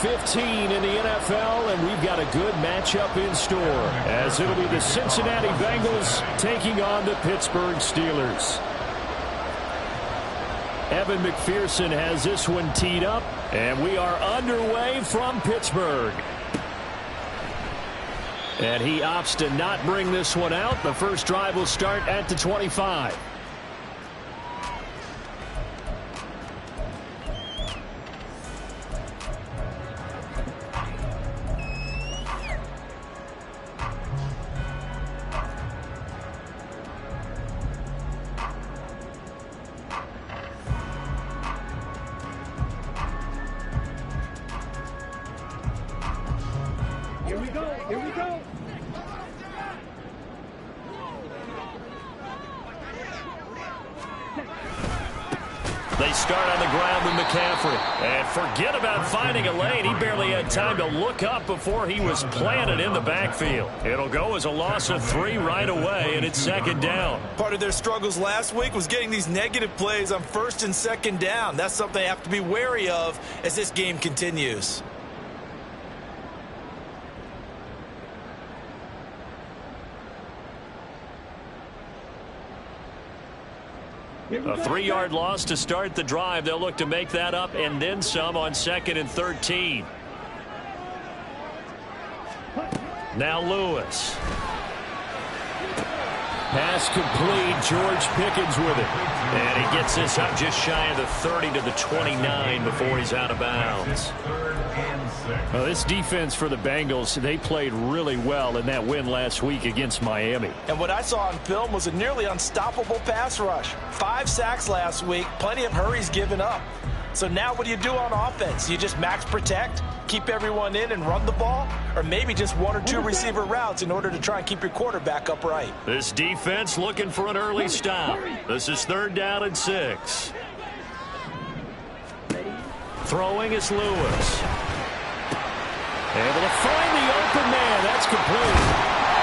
15 in the NFL, and we've got a good matchup in store, as it'll be the Cincinnati Bengals taking on the Pittsburgh Steelers. Evan McPherson has this one teed up, and we are underway from Pittsburgh. And he opts to not bring this one out. The first drive will start at the 25. They start on the ground with McCaffrey. And forget about finding a lane. He barely had time to look up before he was planted in the backfield. It'll go as a loss of 3 right away, and it's second down. Part of their struggles last week was getting these negative plays on first and second down. That's something they have to be wary of as this game continues. A 3-yard loss to start the drive. They'll look to make that up and then some on 2nd and 13. Now Lewis. Pass complete. George Pickens with it. And he gets this up just shy of the 30 to the 29 before he's out of bounds. Well, this defense for the Bengals, they played really well in that win last week against Miami. And what I saw on film was a nearly unstoppable pass rush. 5 sacks last week, plenty of hurries given up. So now what do you do on offense? You just max protect, keep everyone in and run the ball, or maybe just 1 or 2 receiver routes in order to try and keep your quarterback upright. This defense looking for an early stop. This is 3rd down and 6. Throwing is Lewis. Able to find the open man. That's complete.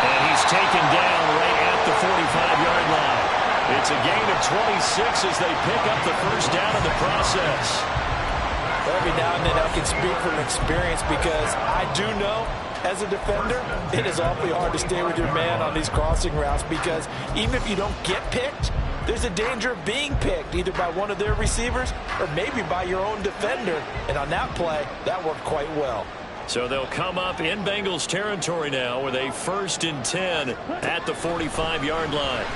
And he's taken down right at the 45-yard line. It's a gain of 26 as they pick up the first down in the process. Every now and then I can speak from experience because I do know as a defender it is awfully hard to stay with your man on these crossing routes because even if you don't get picked, there's a danger of being picked either by one of their receivers or maybe by your own defender. And on that play, that worked quite well. So they'll come up in Bengals territory now with a 1st and 10 at the 45-yard line.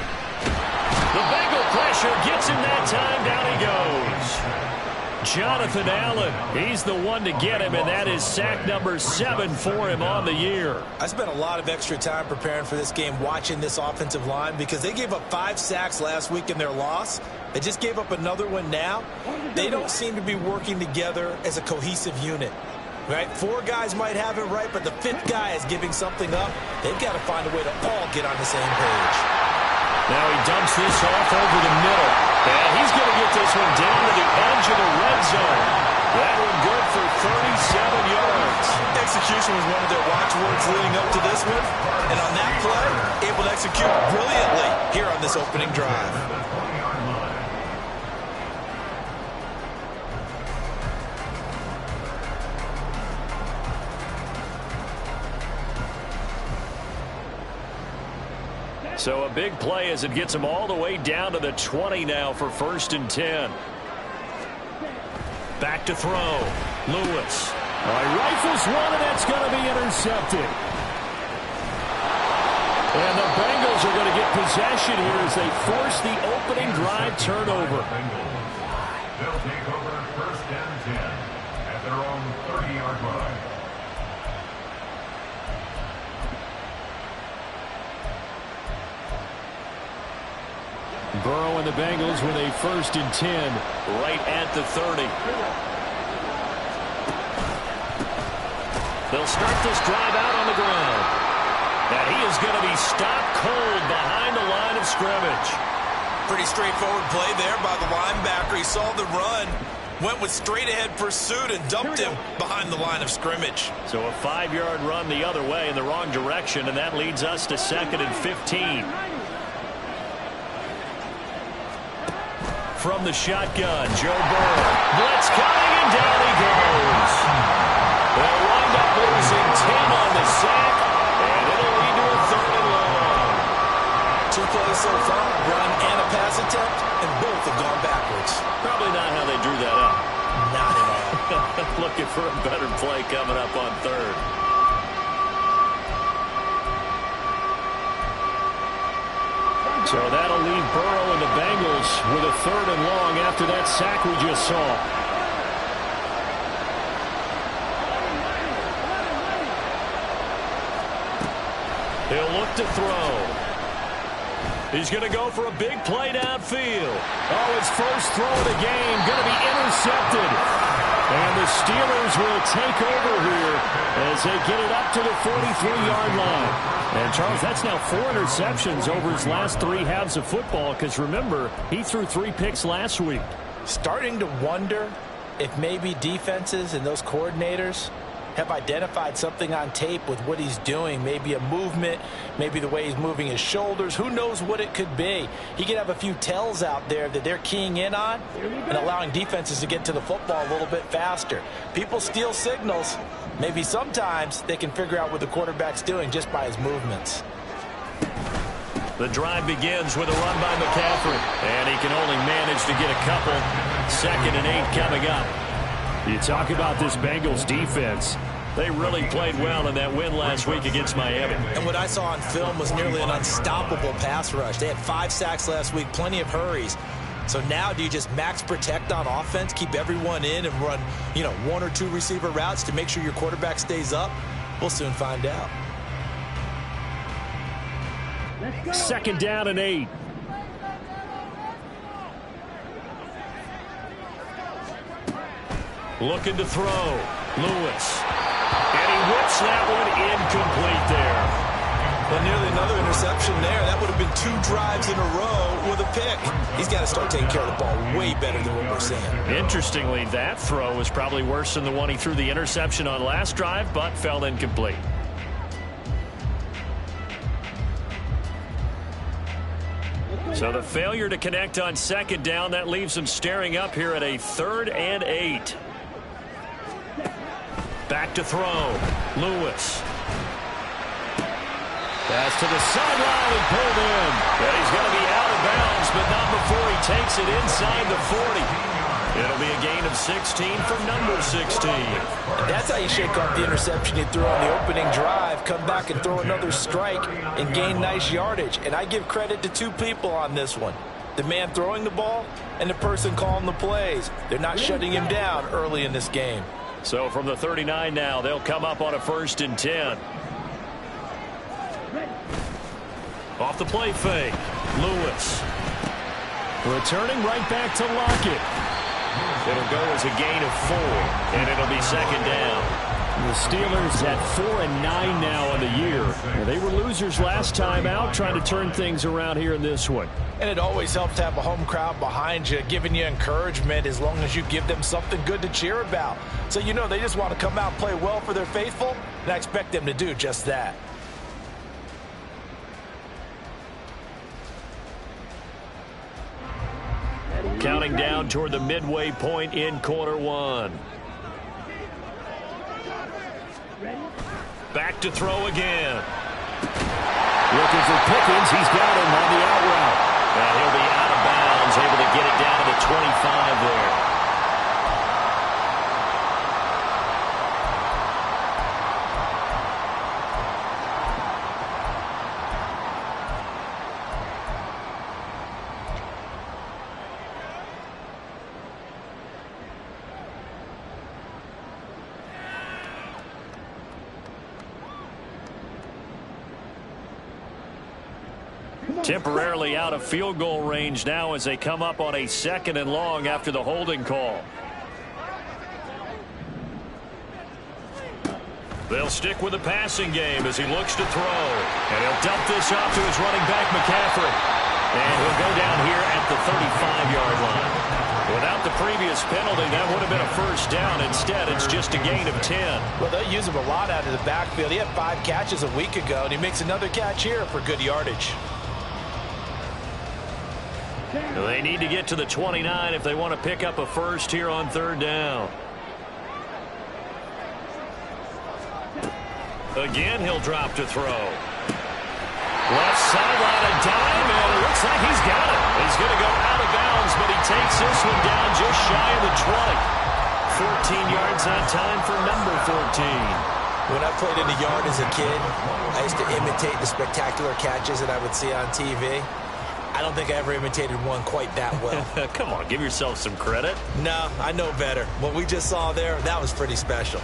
The Bengal pressure gets him that time. Down he goes. Jonathan Allen, he's the one to get him, and that is sack number 7 for him on the year. I spent a lot of extra time preparing for this game watching this offensive line because they gave up 5 sacks last week in their loss. They just gave up another one now. They don't seem to be working together as a cohesive unit. Right? 4 guys might have it right, but the 5th guy is giving something up. They've got to find a way to all get on the same page. Now he dumps this off over the middle. And he's going to get this one down to the edge of the red zone. That one good for 37 yards. Execution was one of their watchwords leading up to this one. And on that play, able to execute brilliantly here on this opening drive. So a big play as it gets them all the way down to the 20 now for 1st and 10. Back to throw. Lewis. All right, rifles one, and that's going to be intercepted. And the Bengals are going to get possession here as they force the opening drive turnover. They'll take over 1st and 10 at their own 30-yard line. Burrow and the Bengals with a 1st and 10 right at the 30. They'll start this drive out on the ground. And he is going to be stopped cold behind the line of scrimmage. Pretty straightforward play there by the linebacker. He saw the run, went with straight-ahead pursuit, and dumped him behind the line of scrimmage. So a 5-yard run the other way in the wrong direction, and that leads us to 2nd and 15. From the shotgun, Joe Burrow. Blitz coming, and down he goes. Looking for a better play coming up on third. So that'll leave Burrow and the Bengals with a 3rd and long after that sack we just saw. He'll look to throw. He's going to go for a big play downfield. Oh, his first throw of the game going to be intercepted. And the Steelers will take over here as they get it up to the 43-yard line. And, Charles, that's now 4 interceptions over his last 3 halves of football because, remember, he threw 3 picks last week. Starting to wonder if maybe defenses and those coordinators have identified something on tape with what he's doing. Maybe a movement, maybe the way he's moving his shoulders. Who knows what it could be? He could have a few tells out there that they're keying in on and allowing defenses to get to the football a little bit faster. People steal signals. Maybe sometimes they can figure out what the quarterback's doing just by his movements. The drive begins with a run by McCaffrey, and he can only manage to get a couple. 2nd and 8 coming up. You talk about this Bengals defense. They really played well in that win last week against Miami. And what I saw on film was nearly an unstoppable pass rush. They had 5 sacks last week, plenty of hurries. So now do you just max protect on offense, keep everyone in and run, 1 or 2 receiver routes to make sure your quarterback stays up? We'll soon find out. 2nd down and 8. Looking to throw. Lewis. And he whips that one incomplete there. Well, nearly another interception there. That would have been 2 drives in a row with a pick. He's got to start taking care of the ball way better than what we're seeing. Interestingly, that throw was probably worse than the one he threw the interception on last drive, but fell incomplete. So the failure to connect on 2nd down, that leaves him staring up here at a 3rd and 8. Back to throw. Lewis. Pass to the sideline and pulled in. And he's going to be out of bounds, but not before he takes it inside the 40. It'll be a gain of 16 for number 16. That's how you shake off the interception you threw on the opening drive, come back and throw another strike and gain nice yardage. And I give credit to 2 people on this one. The man throwing the ball and the person calling the plays. They're not shutting him down early in this game. So from the 39 now, they'll come up on a 1st and 10. Off the play fake. Lewis. Returning right back to Lockett. It'll go as a gain of 4, and it'll be 2nd down. The Steelers at 4-9 now on the year. Well, they were losers last time out, trying to turn things around here in this one. And it always helps to have a home crowd behind you, giving you encouragement as long as you give them something good to cheer about. So they just want to come out and play well for their faithful, and I expect them to do just that. Counting down toward the midway point in quarter 1. Back to throw again. Looking for Pickens. He's got him on the out route. And he'll be out of bounds, able to get it down to the 25 there. Temporarily out of field goal range now as they come up on a 2nd and long after the holding call. They'll stick with the passing game as he looks to throw. And he'll dump this off to his running back, McCaffrey. And he'll go down here at the 35-yard line. Without the previous penalty, that would have been a 1st down. Instead, it's just a gain of 10. Well, they'll use him a lot out of the backfield. He had 5 catches a week ago, and he makes another catch here for good yardage. They need to get to the 29 if they want to pick up a 1st here on 3rd down. Again, he'll drop to throw. Left sideline, a dime, and it looks like he's got it. He's going to go out of bounds, but he takes this one down just shy of the 20. 14 yards that time for number 14. When I played in the yard as a kid, I used to imitate the spectacular catches that I would see on TV. I don't think I ever imitated one quite that well. Come on, give yourself some credit. No, I know better. What we just saw there, that was pretty special.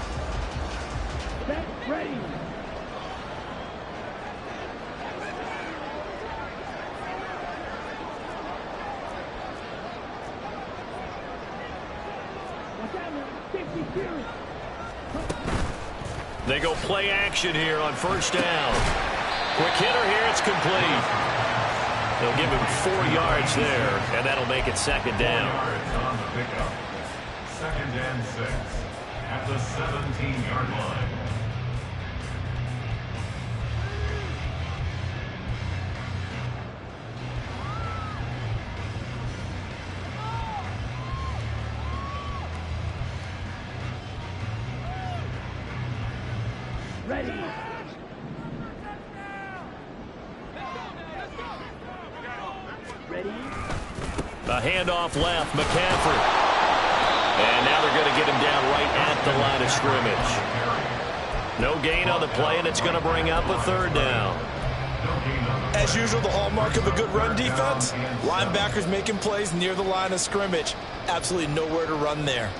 Ready. They go play action here on first down. Quick hitter here, it's complete. They'll give him 4 yards there, and that'll make it second down. 4 yards on the pickup. 2nd and 6 at the 17-yard line. Ready. Ready. A handoff left, McCaffrey. And now they're going to get him down right at the line of scrimmage. No gain on the play, and it's going to bring up a 3rd down. As usual, the hallmark of a good run defense, linebackers making plays near the line of scrimmage. Absolutely nowhere to run there.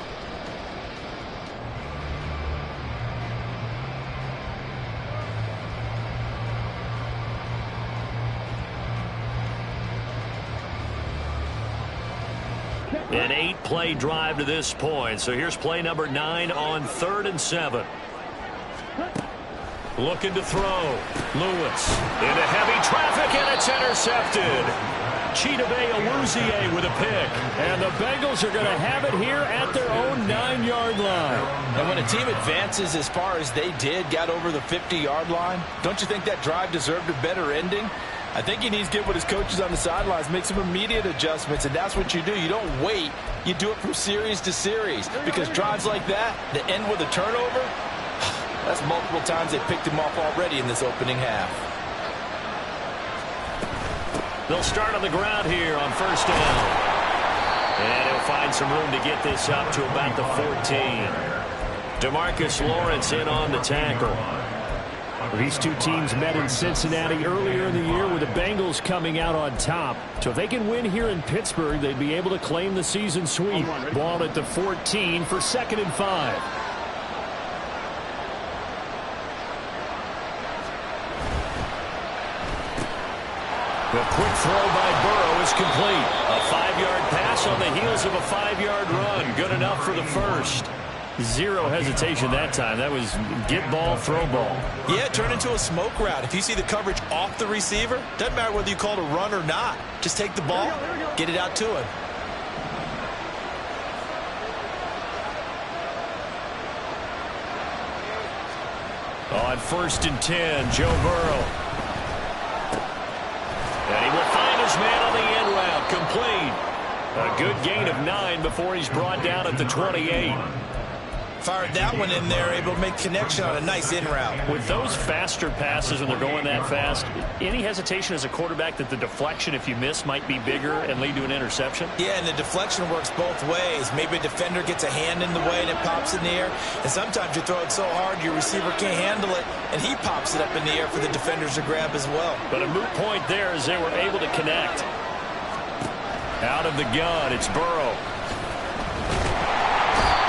An 8-play drive to this point. So here's play number 9 on 3rd and 7. Looking to throw. Lewis into heavy traffic, and it's intercepted. Chidobe Awuzie with a pick. And the Bengals are going to have it here at their own 9-yard line. And when a team advances as far as they did, got over the 50-yard line, don't you think that drive deserved a better ending? I think he needs to get with his coaches on the sidelines, make some immediate adjustments, and that's what you do. You don't wait. You do it from series to series, because drives like that end with a turnover, that's multiple times they picked him off already in this opening half. They'll start on the ground here on first down. And he'll find some room to get this up to about the 14. DeMarcus Lawrence in on the tackle. These two teams met in Cincinnati earlier in the year with the Bengals coming out on top. So if they can win here in Pittsburgh, they'd be able to claim the season sweep. Ball at the 14 for 2nd and 5. The quick throw by Burrow is complete. A 5-yard pass on the heels of a 5-yard run. Good enough for the first. Zero hesitation that time. That was get ball, throw ball. Yeah, turn into a smoke route. If you see the coverage off the receiver, doesn't matter whether you call it a run or not. Just take the ball, get it out to him. On 1st and 10, Joe Burrow. And he will find his man on the end route, complete. A good gain of 9 before he's brought down at the 28. Fired that one in there, able to make connection on a nice in route. With those faster passes when they're going that fast, any hesitation as a quarterback that the deflection, if you miss, might be bigger and lead to an interception? Yeah, and the deflection works both ways. Maybe a defender gets a hand in the way and it pops in the air. And sometimes you throw it so hard your receiver can't handle it, and he pops it up in the air for the defenders to grab as well. But a moot point there as they were able to connect. Out of the gun, it's Burrow.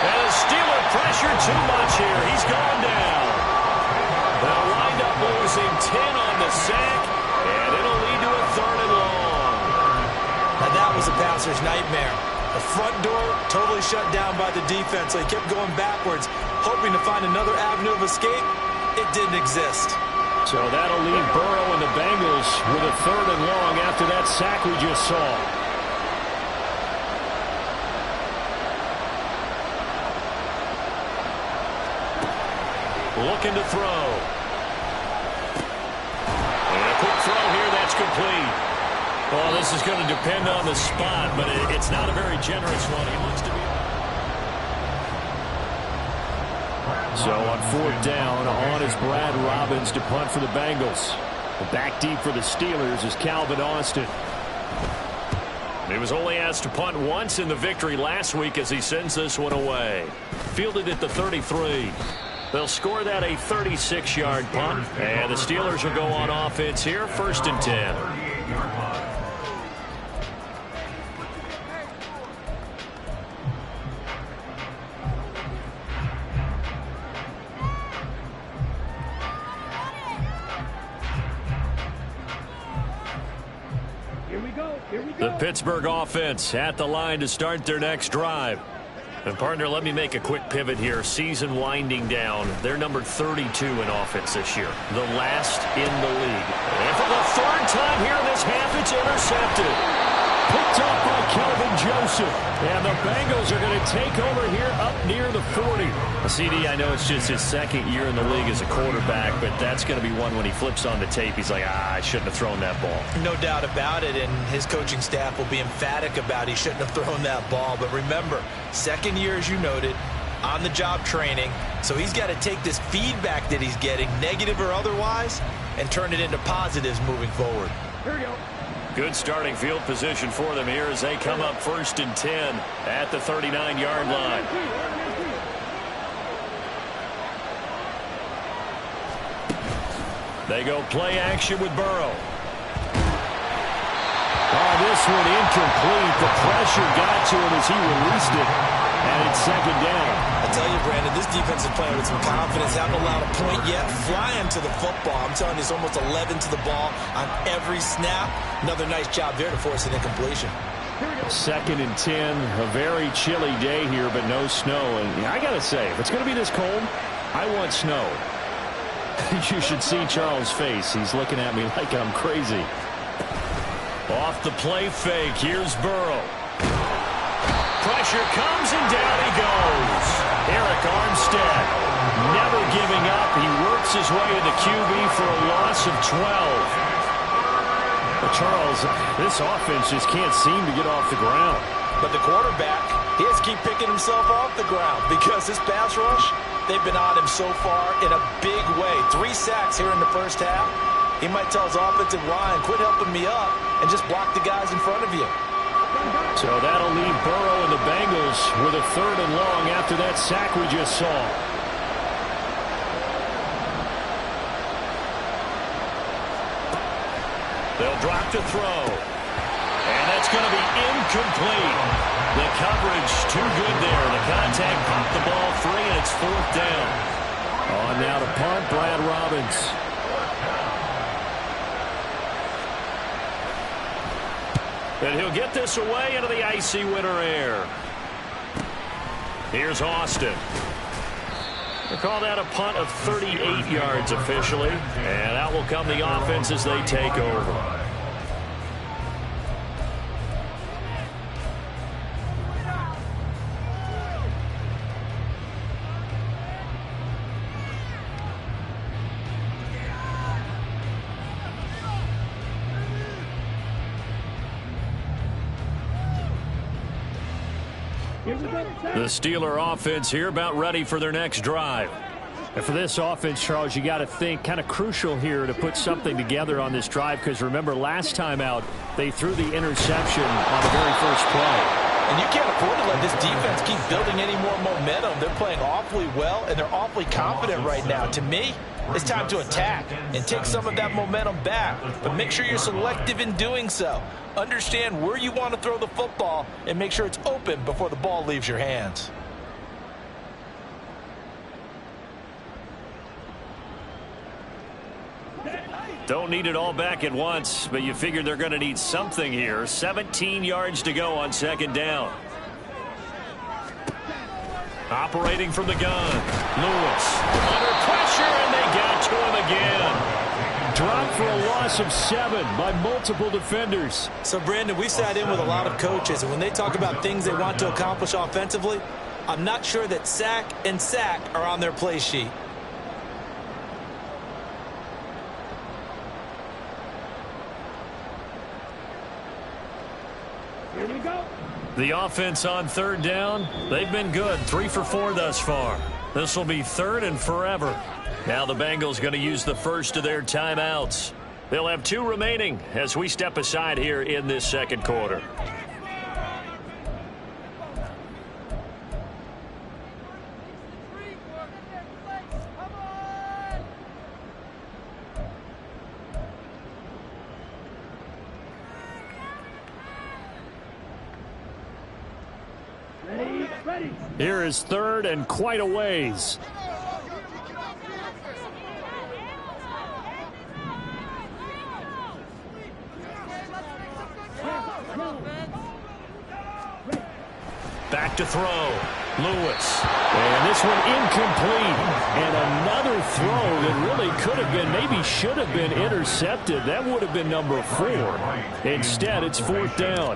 And the Steeler pressure too much here. He's gone down. They'll wind up losing 10 on the sack, and it'll lead to a 3rd and long. Now that was a passer's nightmare. The front door totally shut down by the defense, so he kept going backwards, hoping to find another avenue of escape. It didn't exist. So that'll leave Burrow and the Bengals with a 3rd and long after that sack we just saw. Looking to throw. And a quick throw here, that's complete. Well, this is going to depend on the spot, but it's not a very generous one. He looks to be... So on 4th down, on is Brad Robbins to punt for the Bengals. Back deep for the Steelers is Calvin Austin. He was only asked to punt once in the victory last week as he sends this one away. Fielded at the 33. They'll score that a 36-yard punt. And the Steelers will go on offense here, 1st and 10. The Pittsburgh offense at the line to start their next drive. And, partner, let me make a quick pivot here. Season winding down. They're number 32 in offense this year. The last in the league. And for the 3rd time here in this half, it's intercepted. Picked up by Kelvin Joseph. And the Bengals are going to take over here up near the 40. CD, I know it's just his 2nd year in the league as a quarterback, but that's going to be one when he flips on the tape. He's like, I shouldn't have thrown that ball. No doubt about it, and his coaching staff will be emphatic about he shouldn't have thrown that ball. But remember, 2nd year, as you noted, on-the-job training. So he's got to take this feedback that he's getting, negative or otherwise, and turn it into positives moving forward. Here we go. Good starting field position for them here as they come up 1st and 10 at the 39-yard line. They go play action with Burrow. Oh, this one incomplete. The pressure got to him as he released it, and it's 2nd down. I tell you, Brandon, this defense is playing with some confidence. Haven't allowed a point yet. Flying to the football. I'm telling you, it's almost 11 to the ball on every snap. Another nice job there to force an incompletion. 2nd and 10. A very chilly day here, but no snow. And I got to say, if it's going to be this cold, I want snow. You should see Charles' face. He's looking at me like I'm crazy. Off the play fake. Here's Burrow. Pressure comes and down he goes. Eric Armstead never giving up. He works his way to the QB for a loss of 12. But Charles, this offense just can't seem to get off the ground. But the quarterback, he has to keep picking himself off the ground because this pass rush, they've been on him so far in a big way. 3 sacks here in the 1st half. He might tell his offensive line, quit helping me up and just block the guys in front of you. So that'll leave Burrow and the Bengals with a 3rd and long after that sack we just saw. They'll drop to throw. And that's going to be incomplete. The coverage too good there. The contact popped the ball free, and it's 4th down. On now to punt, Brad Robbins. And he'll get this away into the icy winter air. Here's Austin. They call that a punt of 38 yards officially. And out will come the offense as they take over. The Steeler offense here about ready for their next drive. And for this offense, Charles, you got to think kind of crucial here to put something together on this drive because remember last time out they threw the interception on the very first play. And you can't afford to let this defense keep building any more momentum. They're playing awfully well, and they're awfully confident right now. To me, it's time to attack and take some of that momentum back. But make sure you're selective in doing so. Understand where you want to throw the football and make sure it's open before the ball leaves your hands. Don't need it all back at once, but you figure they're going to need something here. 17 yards to go on 2nd down. Operating from the gun. Lewis under pressure, and they got to him again. Dropped for a loss of 7 by multiple defenders. So, Brandon, we sat in with a lot of coaches, and when they talk about things they want to accomplish offensively, I'm not sure that sack and sack are on their play sheet. Here we go. The offense on 3rd down, they've been good. 3 for 4 thus far. This will be 3rd and forever. Now the Bengals going to use the first of their timeouts. They'll have 2 remaining as we step aside here in this 2nd quarter. Here is third and quite a ways. Back to throw. Lewis. And this one incomplete. And another throw that really could have been, maybe should have been intercepted. That would have been number 4. Instead, it's 4th down.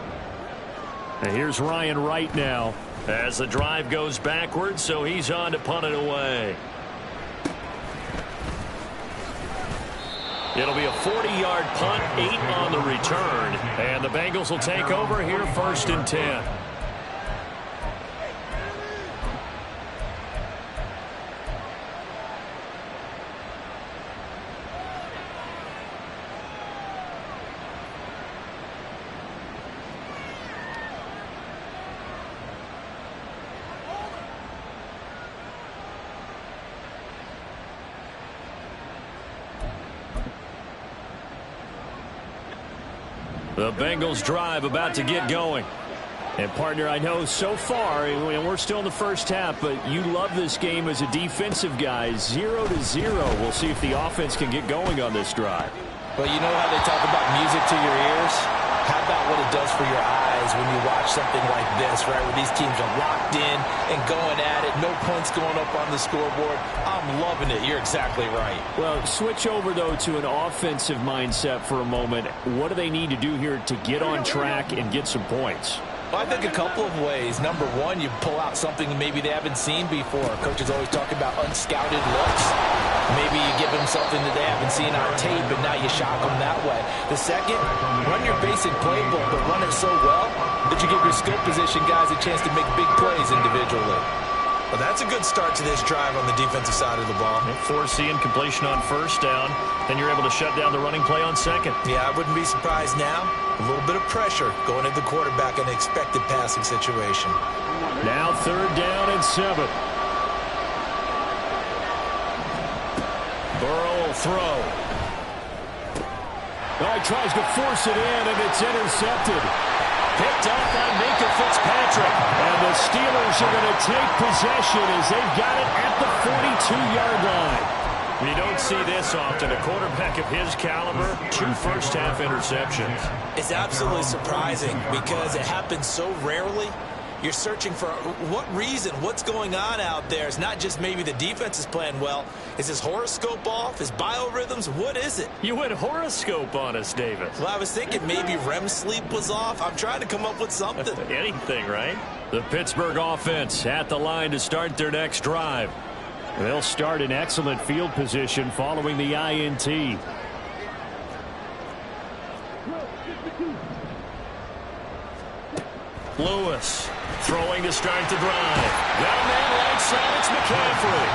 And here's Ryan Wright now. As the drive goes backwards, so he's on to punt it away. It'll be a 40-yard punt, 8 on the return. And the Bengals will take over here 1st and 10. The Bengals drive about to get going. And, partner, I know so far, we're still in the first half, but you love this game as a defensive guy. 0-0. We'll see if the offense can get going on this drive. Well, you know how they talk about music to your ears? How about what it does for your eyes when you watch something like this, right, where these teams are locked in and going at it, no points going up on the scoreboard? I'm loving it. You're exactly right. Well, switch over, though, to an offensive mindset for a moment. What do they need to do here to get on track and get some points? Well, I think a couple of ways. Number one, you pull out something maybe they haven't seen before. Coaches always talk about unscouted looks. Maybe you give them something that they haven't seen on tape, and now you shock them that way. The second, run your basic playbook, but run it so well that you give your skill position guys a chance to make big plays individually. Well, that's a good start to this drive on the defensive side of the ball. Forcing completion on 1st down. Then you're able to shut down the running play on 2nd. Yeah, I wouldn't be surprised now. A little bit of pressure going at the quarterback in an expected passing situation. Now 3rd down and 7. Burrow will throw. Oh, he tries to force it in, and it's intercepted. Picked up by Minkah Fitzpatrick. And the Steelers are going to take possession as they've got it at the 42-yard line. You don't see this often. A quarterback of his caliber, 2 first-half interceptions. It's absolutely surprising because it happens so rarely. You're searching for what reason, what's going on out there. It's not just maybe the defense is playing well. Is his horoscope off? His biorhythms? What is it? You went horoscope on us, David. Well, I was thinking maybe REM sleep was off. I'm trying to come up with something. Anything, right? The Pittsburgh offense at the line to start their next drive. They'll start in excellent field position following the INT. Lewis throwing to start the drive. Got a man right side. It's McCaffrey.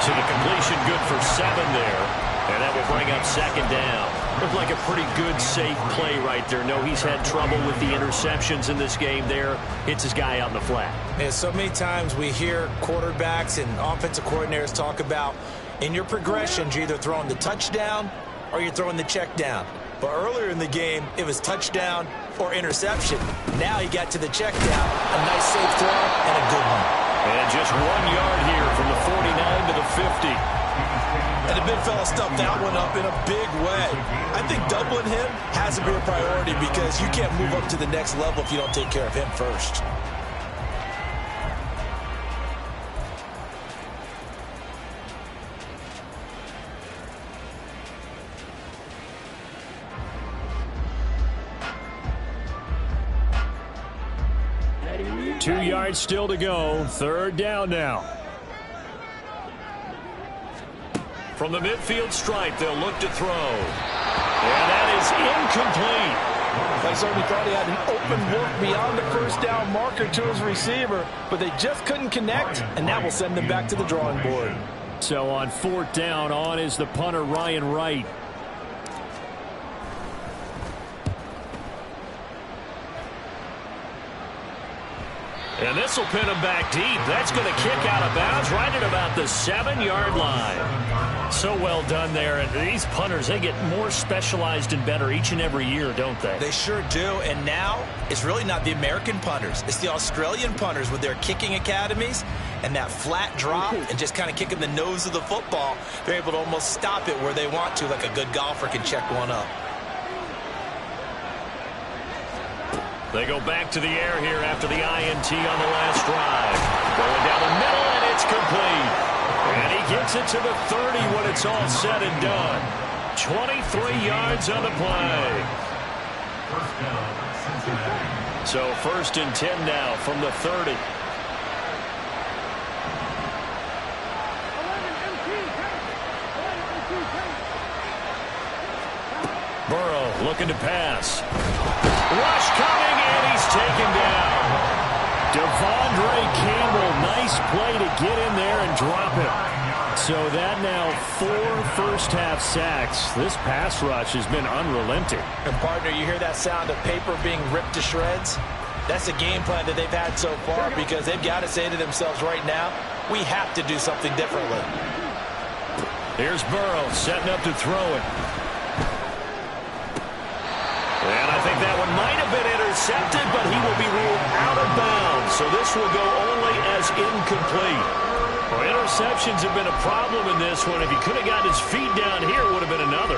So the completion good for 7 there. And that will bring up 2nd down. Looked like a pretty good, safe play right there. No, he's had trouble with the interceptions in this game there. Hits his guy out in the flat. Yeah, so many times we hear quarterbacks and offensive coordinators talk about in your progressions, you're either throwing the touchdown or you're throwing the check down. But earlier in the game, it was touchdown or interception. Now he got to the check down. A nice safe throw and a good one. And just 1 yard here from the 49 to the 50. And the big fella stuffed that one up in a big way. I think doubling him has to be a priority because you can't move up to the next level if you don't take care of him first. Ready? 2 yards still to go. 3rd down now. From the midfield stripe, they'll look to throw. And that is incomplete. They certainly thought he had an open look beyond the first down marker to his receiver, but they just couldn't connect, and that will send them back to the drawing board. So on 4th down, on is the punter, Ryan Wright. And this will pin him back deep. That's going to kick out of bounds right at about the 7-yard line. So well done there. And these punters, they get more specialized and better each and every year, don't they? They sure do. And now it's really not the American punters. It's the Australian punters with their kicking academies and that flat drop and just kind of kicking the nose of the football. They're able to almost stop it where they want to, like a good golfer can check one up. They go back to the air here after the INT on the last drive. Going down the middle, and it's complete. And he gets it to the 30 when it's all said and done. 23 yards on the play. First down, Cincinnati. So 1st and 10 now from the 30. Burrow looking to pass. Rush coming, and he's taken down. Devondre Campbell, nice play to get in there and drop him. So that now 4 first-half sacks. This pass rush has been unrelenting. And, partner, you hear that sound of paper being ripped to shreds? That's the game plan that they've had so far because they've got to say to themselves right now, we have to do something differently. Here's Burrow setting up to throw it. And I think that one might have been intercepted, but he will be ruled out of bounds. So this will go only as incomplete. Well, interceptions have been a problem in this one. If he could have gotten his feet down here, it would have been another.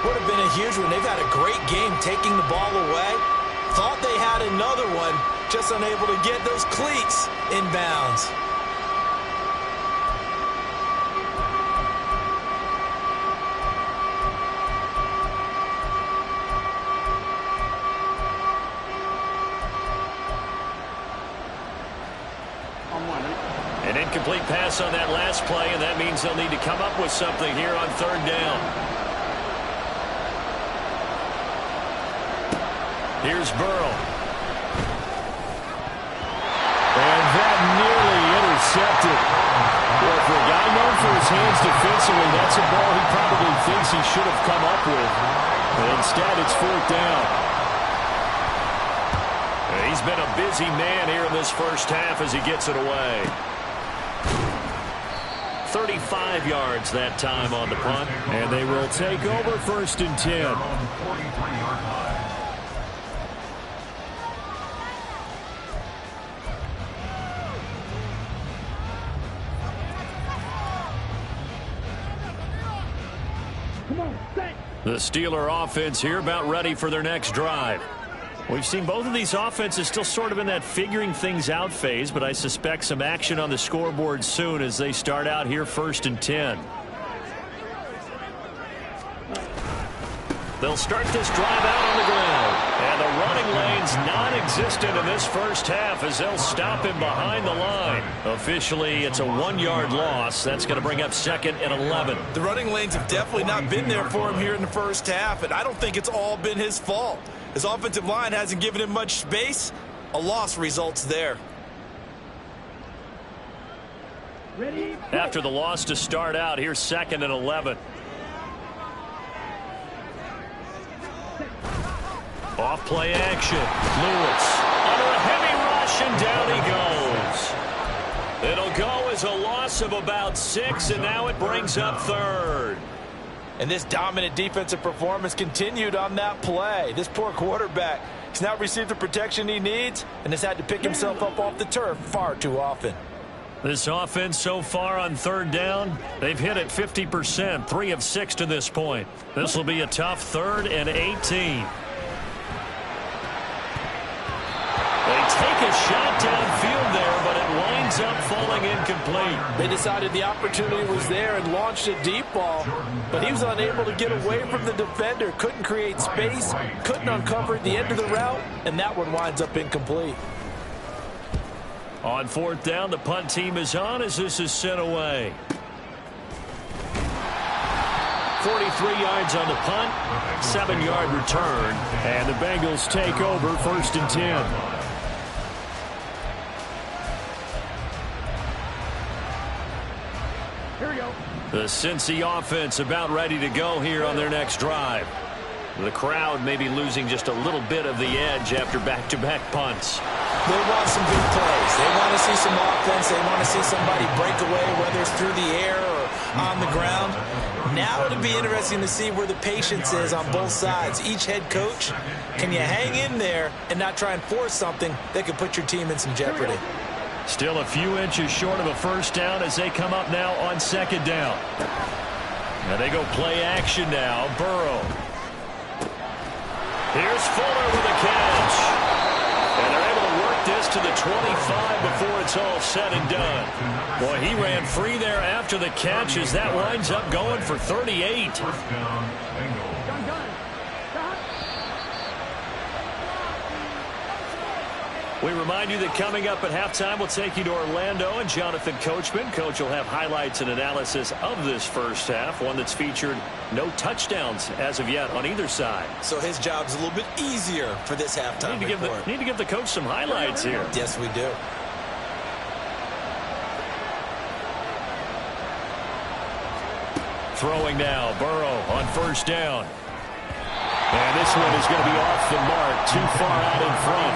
Would have been a huge one. They've had a great game taking the ball away. Thought they had another one, just unable to get those cleats in bounds. An incomplete pass on that last play, and that means they'll need to come up with something here on 3rd down. Here's Burrow. And that nearly intercepted. Well, for a guy known for his hands defensively, that's a ball he probably thinks he should have come up with. But instead, it's 4th down. He's been a busy man here in this first half as he gets it away. 35 yards that time on the punt. And they will take over 1st and 10. 43-yard line. The Steeler offense here about ready for their next drive. We've seen both of these offenses still sort of in that figuring things out phase, but I suspect some action on the scoreboard soon as they start out here 1st and 10. They'll start this drive out on the ground. And the running lane's non-existent in this first half as they'll stop him behind the line. Officially, it's a 1-yard loss. That's going to bring up 2nd and 11. The running lanes have definitely not been there for him here in the first half, and I don't think it's all been his fault. His offensive line hasn't given him much space. A loss results there. After the loss to start out, here's 2nd and 11. Off play action. Lewis under a heavy rush, and down he goes. It'll go as a loss of about 6, and now it brings up 3rd. And this dominant defensive performance continued on that play. This poor quarterback has not received the protection he needs and has had to pick himself up off the turf far too often. This offense so far on 3rd down, they've hit it 50%, 3 of 6 to this point. This will be a tough 3rd and 18. They take a shot downfield there, but it winds up falling incomplete. They decided the opportunity was there and launched a deep ball, but he was unable to get away from the defender, couldn't create space, couldn't uncover the end of the route, and that one winds up incomplete. On 4th down, the punt team is on as this is sent away. 43 yards on the punt, 7-yard return, and the Bengals take over 1st and 10. The Cincy offense about ready to go here on their next drive. The crowd may be losing just a little bit of the edge after back-to-back punts. They want some big plays. They want to see some offense. They want to see somebody break away, whether it's through the air or on the ground. Now it'll be interesting to see where the patience is on both sides. Each head coach, can you hang in there and not try and force something that could put your team in some jeopardy? Still a few inches short of a first down as they come up now on second down. Now they go play action now. Burrow. Here's Fuller with a catch. And they're able to work this to the 25 before it's all said and done. Boy, he ran free there after the catch as that winds up going for 38. First down, Bengals. We remind you that coming up at halftime, we'll take you to Orlando and Jonathan Coachman. Coach will have highlights and analysis of this first half, one that's featured no touchdowns as of yet on either side. So his job's a little bit easier for this halftime report. Need to give the coach some highlights here. Yes, we do. Throwing now, Burrow on first down. And this one is going to be off the mark, too far out in front.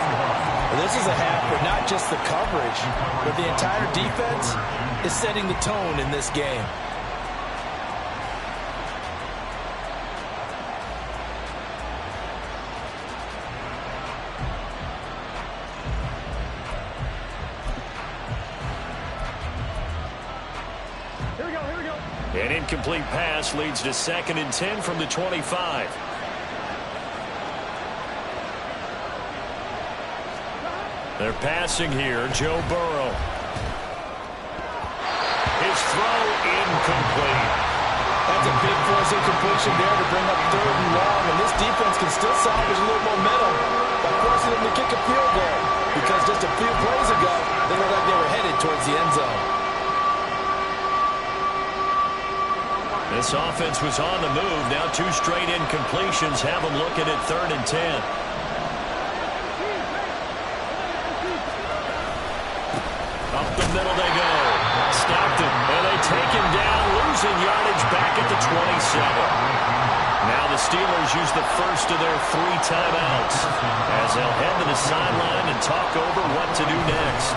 Well, this is a half where not just the coverage, but the entire defense is setting the tone in this game. An incomplete pass leads to 2nd and 10 from the 25. They're passing here. Joe Burrow. His throw incomplete. That's a big force incompletion there to bring up 3rd and long, and this defense can still salvage a little momentum by forcing them to kick a field goal, because just a few plays ago, they looked like they were headed towards the end zone. This offense was on the move. Now 2 straight incompletions have them looking at 3rd and 10. Up the middle they go. Stopped him. And they take him down, losing yardage back at the 27. Now the Steelers use the first of their 3 timeouts as they'll head to the sideline and talk over what to do next.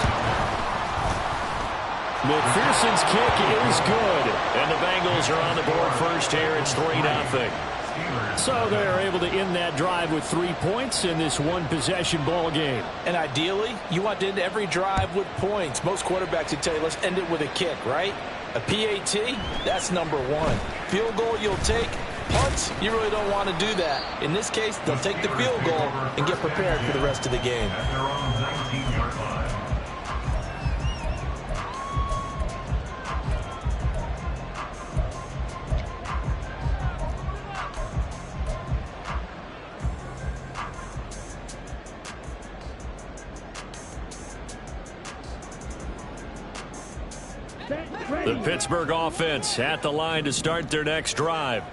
McPherson's kick is good. And the Bengals are on the board first here. It's 3-0. So they're able to end that drive with 3 points in this one-possession ball game. And ideally, you want to end every drive with points. Most quarterbacks would tell you, let's end it with a kick, right? A PAT, that's number 1. Field goal you'll take. Punts, you really don't want to do that. In this case, they'll take the field goal and get prepared for the rest of the game. At their own 19-yard line. The Pittsburgh offense at the line to start their next drive.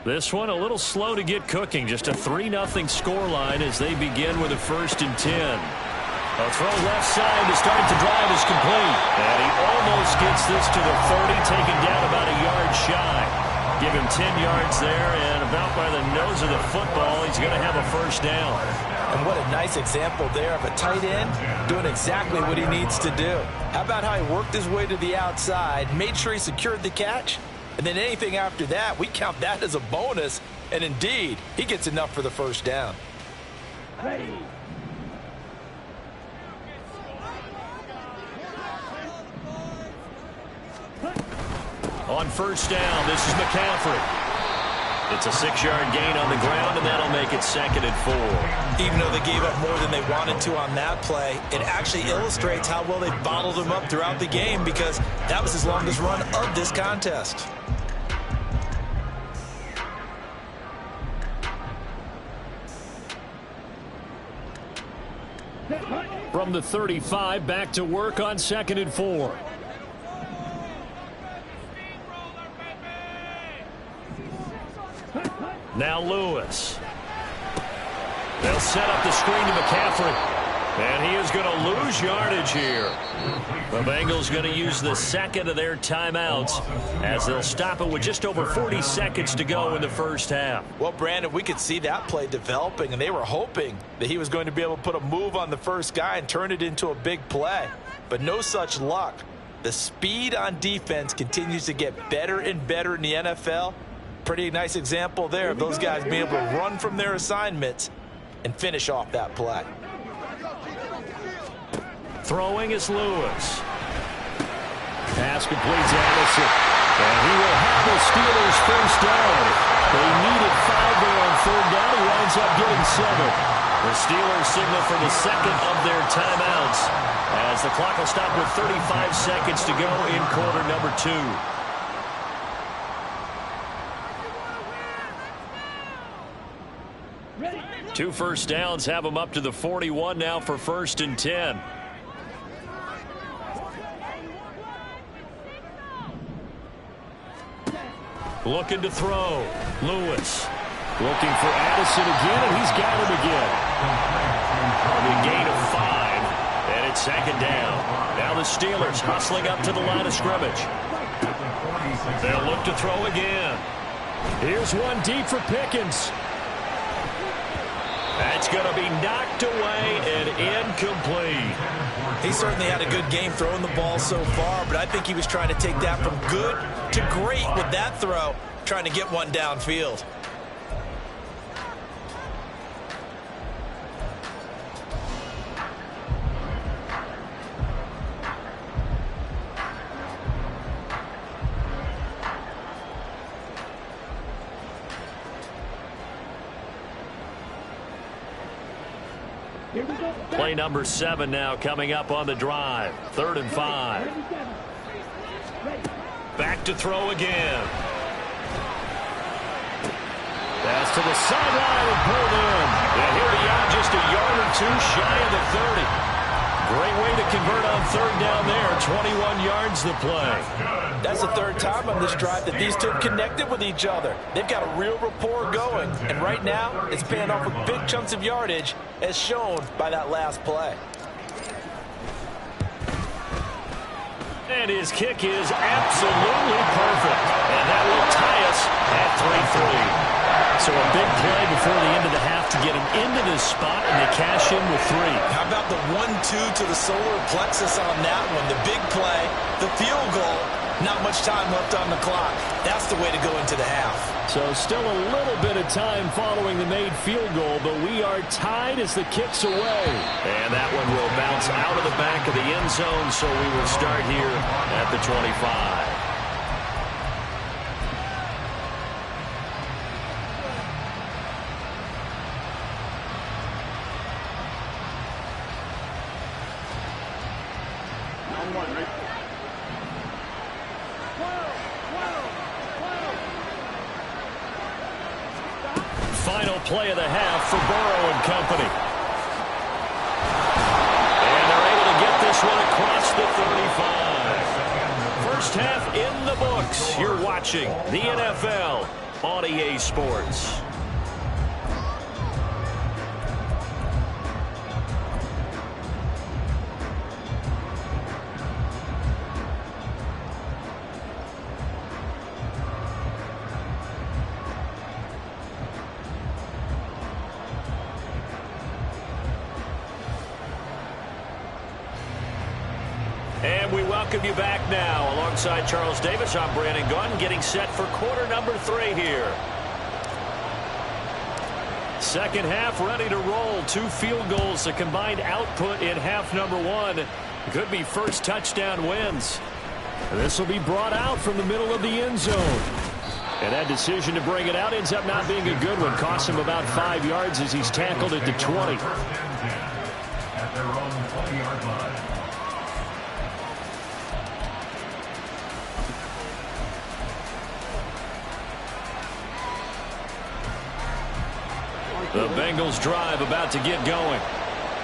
This one a little slow to get cooking. Just a 3-0 scoreline as they begin with a 1st and 10. A throw left side to start the drive is complete. And he almost gets this to the 30, taken down about a yard shy. Give him 10 yards there, and about by the nose of the football, he's going to have a first down. And what a nice example there of a tight end doing exactly what he needs to do. How about how he worked his way to the outside, made sure he secured the catch, and then anything after that, we count that as a bonus. And indeed, he gets enough for the first down. Ready. On first down, this is McCaffrey. It's a 6-yard gain on the ground, and that'll make it 2nd and 4. Even though they gave up more than they wanted to on that play, it actually illustrates how well they bottled him up throughout the game, because that was his longest run of this contest. From the 35, back to work on 2nd and 4. Now Lewis. They'll set up the screen to McCaffrey. And he is going to lose yardage here. The Bengals going to use the second of their timeouts as they'll stop it with just over 40 seconds to go in the first half. Well, Brandon, we could see that play developing, and they were hoping that he was going to be able to put a move on the first guy and turn it into a big play. But no such luck. The speed on defense continues to get better and better in the NFL. Pretty nice example there of those guys being able to run from their assignments and finish off that play. Throwing is Lewis. Pass complete to Addison. And he will have the Steelers first down. They needed 5 there on third down. He winds up getting 7. The Steelers signal for the second of their timeouts as the clock will stop with 35 seconds to go in quarter number 2. Two first downs have them up to the 41 now for 1st and 10. Looking to throw. Lewis. Looking for Addison again, and he's got him again. The gain of 5, and it's 2nd down. Now the Steelers hustling up to the line of scrimmage. They'll look to throw again. Here's one deep for Pickens. That's going to be knocked away and incomplete. He certainly had a good game throwing the ball so far, but I think he was trying to take that from good to great with that throw, trying to get one downfield. Play number 7 now coming up on the drive. 3rd and 5. Back to throw again. Pass to the sideline and pulled in. And here he is, just a yard or 2 shy of the 30. Great way to convert on 3rd down there. 21 yards the play. That's the 3rd time on this drive that these two have connected with each other. They've got a real rapport going. And right now, it's paying off with big chunks of yardage, as shown by that last play. And his kick is absolutely perfect. And that will tie us at 3-3. So a big play before the end of the half to get him into this spot, and they cash in with 3. How about the 1-2 to the solar plexus on that one? The big play, the field goal, not much time left on the clock. That's the way to go into the half. So still a little bit of time following the made field goal, but we are tied as the kick's away. And that one will bounce out of the back of the end zone, so we will start here at the 25. Final play of the half for Burrow and company. And they're able to get this one across the 35. First half in the books. You're watching the NFL on EA Sports. And we welcome you back now. Alongside Charles Davis, I'm Brandon Gaudin, getting set for quarter number 3 here. Second half ready to roll. 2 field goals, a combined output in half number 1. Could be first touchdown wins. This will be brought out from the middle of the end zone. And that decision to bring it out ends up not being a good one. Costs him about 5 yards as he's tackled at the 20. At their own 20-yard line. The Bengals drive about to get going.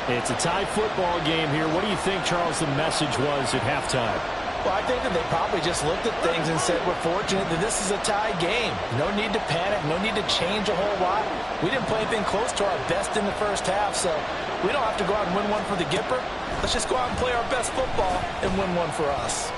It's a tie football game here. What do you think, Charles, the message was at halftime? Well, I think that they probably just looked at things and said, we're fortunate that this is a tie game. No need to panic. No need to change a whole lot. We didn't play anything close to our best in the first half, so we don't have to go out and win one for the Gipper. Let's just go out and play our best football and win one for us.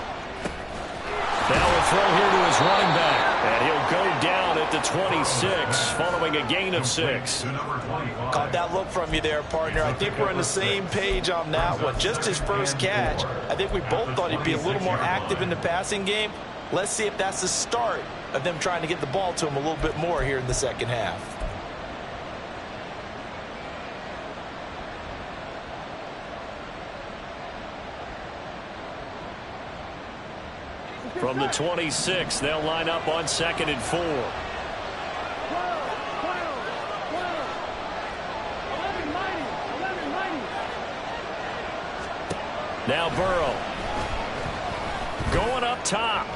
Now a throw here to his running back. And he'll go down at the 26 following a gain of 6. Caught that look from you there, partner. I think we're on the same page on that one. Just his first catch. I think we both thought he'd be a little more active in the passing game. Let's see if that's the start of them trying to get the ball to him a little bit more here in the second half. From the 26, they'll line up on 2nd and 4. Now Burrow. Going up top.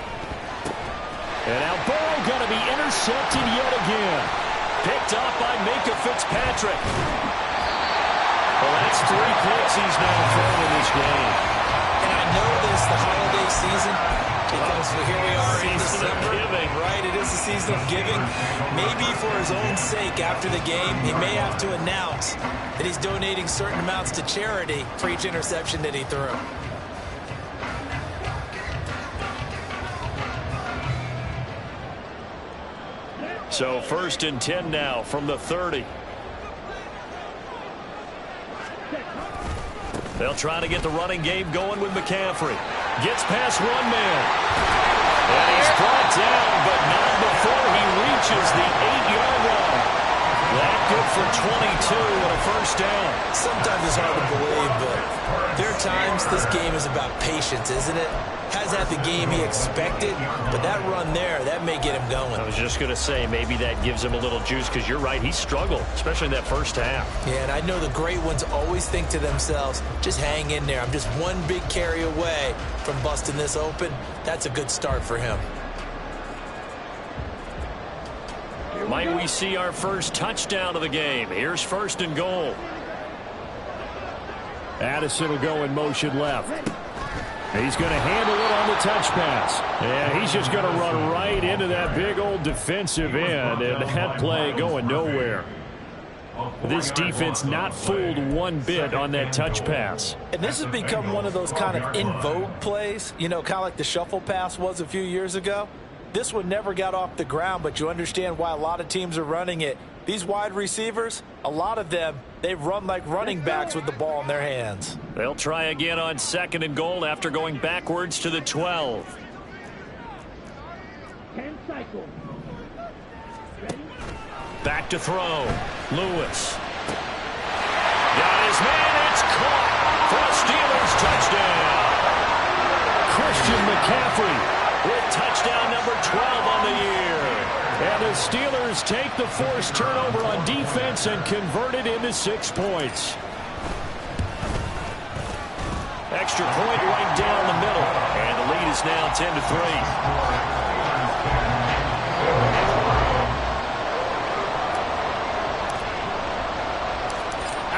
And now Burrow going to be intercepted yet again. Picked off by Minkah Fitzpatrick. Well, that's 3 picks he's now thrown in this game. And I know this, the holiday season, because here we are in December, right? It is the season of giving. Maybe for his own sake after the game, he may have to announce that he's donating certain amounts to charity for each interception that he threw. So 1st and 10 now from the 30. They'll try to get the running game going with McCaffrey. Gets past one man. And he's brought down, but not before he reaches the 8-yard line. That good for 22 and a first down. Sometimes it's hard to believe, but there are times this game is about patience, isn't it? Hasn't had the game he expected, but that run there, that may get him going. I was just going to say, maybe that gives him a little juice, because you're right, he struggled, especially in that first half. Yeah, and I know the great ones always think to themselves, just hang in there. I'm just one big carry away from busting this open. That's a good start for him. Might we see our first touchdown of the game? Here's 1st and goal. Addison will go in motion left. He's going to handle it on the touch pass. And he's just going to run right into that big old defensive end. And that play going nowhere. This defense not fooled one bit on that touch pass. And this has become one of those kind of in vogue plays, you know, kind of like the shuffle pass was a few years ago. This one never got off the ground, but you understand why a lot of teams are running it. These wide receivers, a lot of them, they run like running backs with the ball in their hands. They'll try again on 2nd and goal after going backwards to the 12. 10 cycles. Ready? Back to throw. Lewis. Got his man. It's caught for a Steelers touchdown. Christian McCaffrey with touchdown number 12 on the year. And the Steelers take the forced turnover on defense and convert it into 6 points. Extra point right down the middle. And the lead is now 10-3.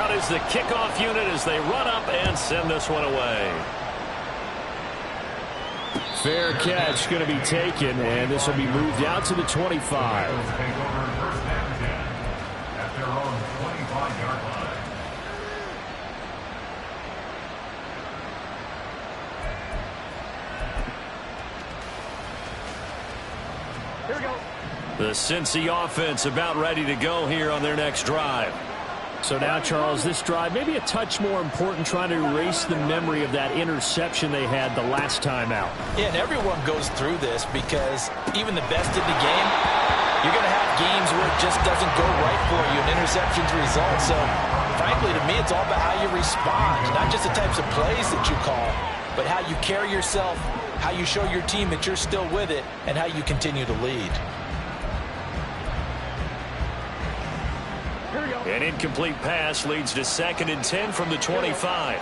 Out is the kickoff unit as they run up and send this one away. Fair catch going to be taken, and this will be moved out to the 25. Here we go. The Cincy offense about ready to go here on their next drive. So now, Charles, this drive maybe a touch more important, trying to erase the memory of that interception they had the last time out. Yeah, and everyone goes through this because even the best in the game, you're going to have games where it just doesn't go right for you, and interceptions result. So, frankly, to me, it's all about how you respond, not just the types of plays that you call, but how you carry yourself, how you show your team that you're still with it, and how you continue to lead. An incomplete pass leads to 2nd and 10 from the 25.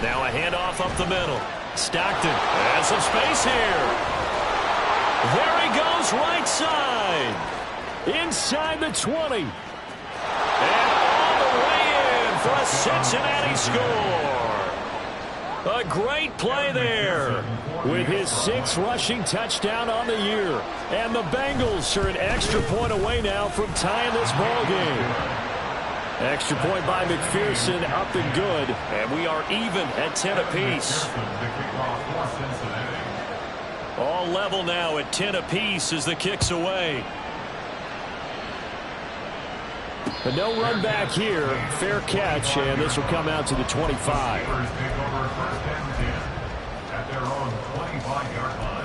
Now a handoff up the middle. Stockton has some space here. There he goes, right side. Inside the 20. And all the way in for a Cincinnati score. A great play there. With his 6th rushing touchdown on the year. And the Bengals are an extra point away now from tying this ball game. Extra point by McPherson, up and good. And we are even at 10 apiece. All level now at 10 apiece as the kick's away. But no run back here. Fair catch, and this will come out to the 25. At their own 25-yard line.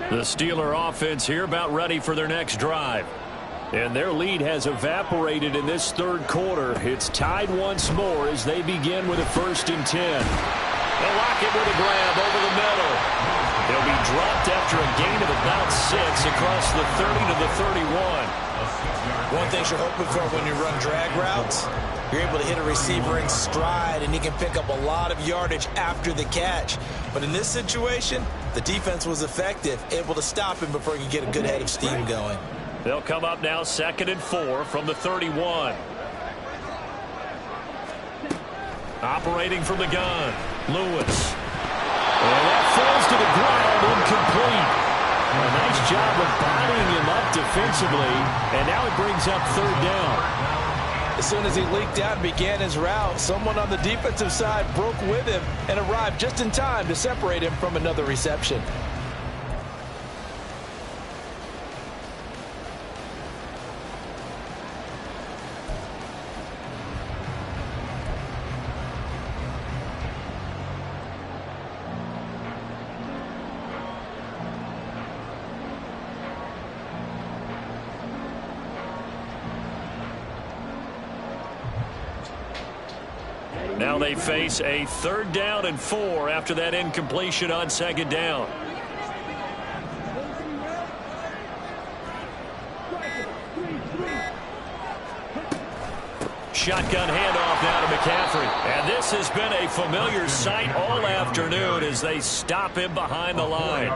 The Steeler offense here about ready for their next drive. And their lead has evaporated in this 3rd quarter. It's tied once more as they begin with a 1st and 10. They'll lock it with a grab over the middle. They'll be dropped after a gain of about 6 across the 30 to the 31. One thing you're hoping for when you run drag routes, you're able to hit a receiver in stride, and he can pick up a lot of yardage after the catch. But in this situation, the defense was effective, able to stop him before he could get a good head of steam going. They'll come up now 2nd and 4 from the 31. Operating from the gun, Lewis. And that falls to the ground, incomplete. A nice job of bodying him up defensively, and now it brings up 3rd down. As soon as he leaked out and began his route, someone on the defensive side broke with him and arrived just in time to separate him from another reception. Now they face a 3rd down and 4 after that incompletion on 2nd down. Shotgun handoff now to McCaffrey. And this has been a familiar sight all afternoon as they stop him behind the line.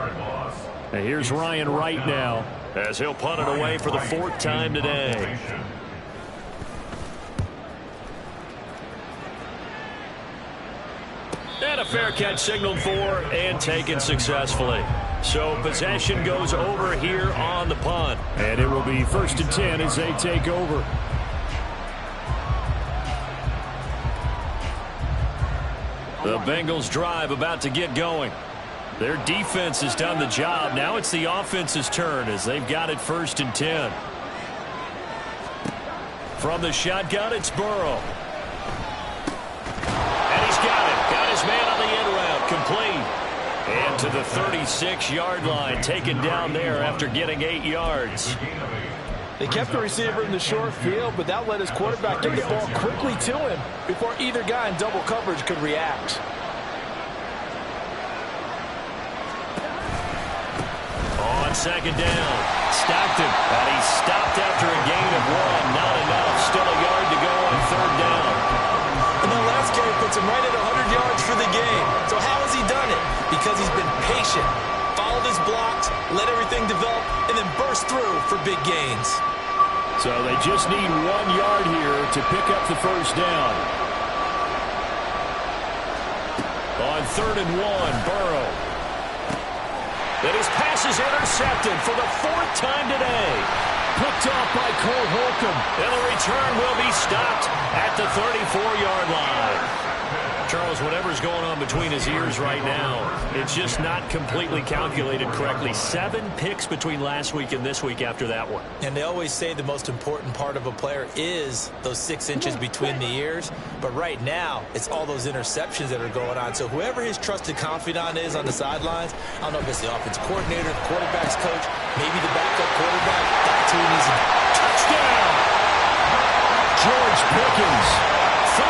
And here's Ryan Wright now, as he'll punt it away for the 4th time today. And a fair catch signaled for and taken successfully. So possession goes over here on the punt. And it will be 1st and 10 as they take over. The Bengals drive about to get going. Their defense has done the job. Now it's the offense's turn as they've got it 1st and 10. From the shotgun, it's Burrow. And he's got it. Got his man on the end route. Complete. And to the 36-yard line. Taken down there after getting 8 yards. They kept the receiver in the short field, but that let his quarterback get the ball quickly to him before either guy in double coverage could react. On 2nd down, Stockton, and he stopped after a gain of 1. Not enough. Still a yard to go on 3rd down. And the last carry puts him right at 100 yards for the game. So how has he done it? Because he's been patient, followed his blocks, let everything develop, and then burst through for big gains. So they just need 1 yard here to pick up the 1st down. On 3rd and 1, Burrow. And his pass is intercepted for the 4th time today. Picked off by Cole Holcomb. And the return will be stopped at the 34-yard line. Charles, whatever's going on between his ears right now, it's just not completely calculated correctly. 7 picks between last week and this week after that one. And they always say the most important part of a player is those 6 inches between the ears. But right now, it's all those interceptions that are going on. So whoever his trusted confidant is on the sidelines, I don't know if it's the offense coordinator, the quarterback's coach, maybe the backup quarterback, that's who he needs to Touchdown! George Pickens. 34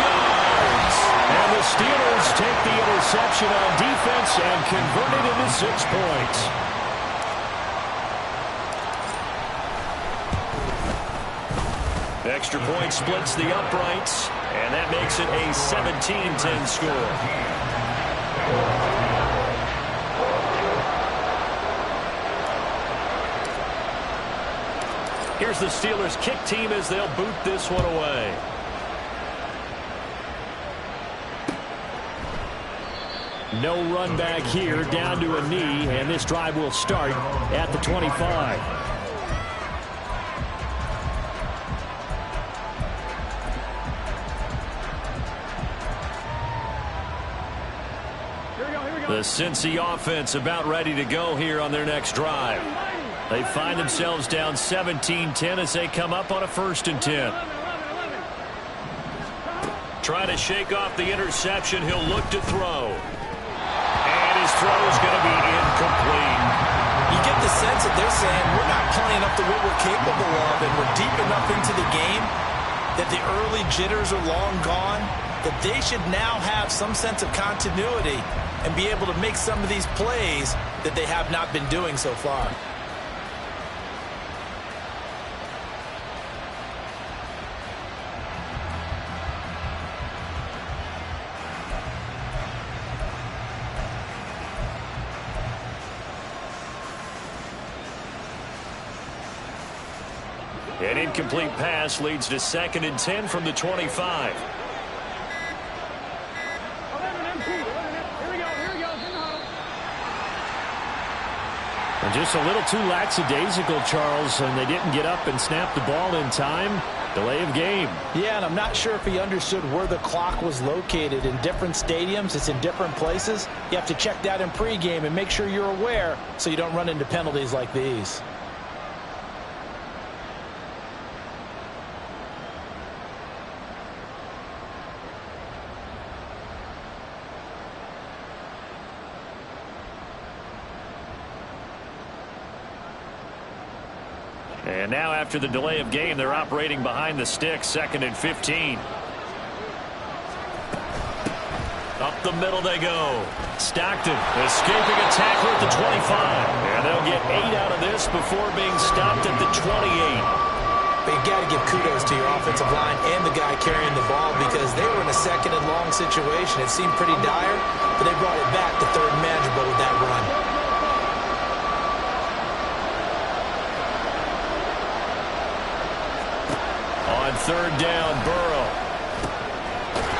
yards! And the Steelers take the interception on defense and convert it into 6 points. extra point splits the uprights, and that makes it a 17-10 score. Here's the Steelers' kick team as they'll boot this one away. No run back here, down to a knee, and this drive will start at the 25. The Cincy offense about ready to go here on their next drive. They find themselves down 17-10 as they come up on a 1st and 10. Trying to shake off the interception. He'll look to throw. And his throw is going to be incomplete. You get the sense that they're saying we're not playing up to what we're capable of, and we're deep enough into the game that the early jitters are long gone, that they should now have some sense of continuity and be able to make some of these plays that they have not been doing so far. An incomplete pass leads to 2nd and 10 from the 25. And just a little too lackadaisical, Charles, and they didn't get up and snap the ball in time. Delay of game. Yeah, and I'm not sure if he understood where the clock was located. In different stadiums, it's in different places. You have to check that in pregame and make sure you're aware so you don't run into penalties like these. And now after the delay of game, they're operating behind the sticks, 2nd and 15. Up the middle they go. Stockton escaping a tackler at the 25. And they'll get 8 out of this before being stopped at the 28. But you got to give kudos to your offensive line and the guy carrying the ball because they were in a 2nd and long situation. It seemed pretty dire, but they brought it back to 3rd and manageable with that run. On 3rd down, Burrow.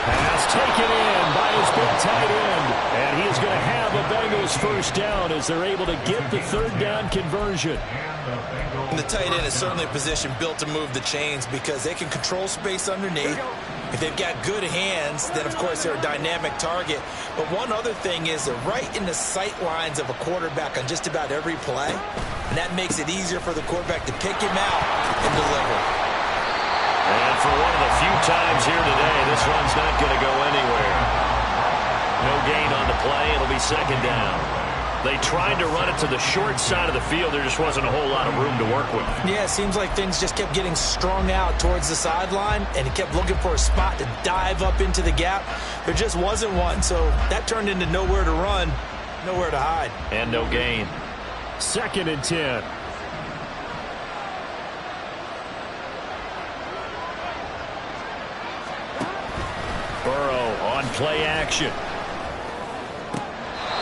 Pass taken in by his big tight end. And he is going to have a Bengals 1st down as they're able to get the 3rd down conversion. And the tight end is certainly a position built to move the chains because they can control space underneath. If they've got good hands, then, of course, they're a dynamic target. But one other thing is they're right in the sight lines of a quarterback on just about every play. And that makes it easier for the quarterback to pick him out and deliver. And for one of the few times here today, this run's not going to go anywhere. No gain on the play. It'll be 2nd down. They tried to run it to the short side of the field. There just wasn't a whole lot of room to work with. Yeah, it seems like things just kept getting strung out towards the sideline, and he kept looking for a spot to dive up into the gap. There just wasn't one, so that turned into nowhere to run, nowhere to hide. And no gain. 2nd and 10. Burrow on play action.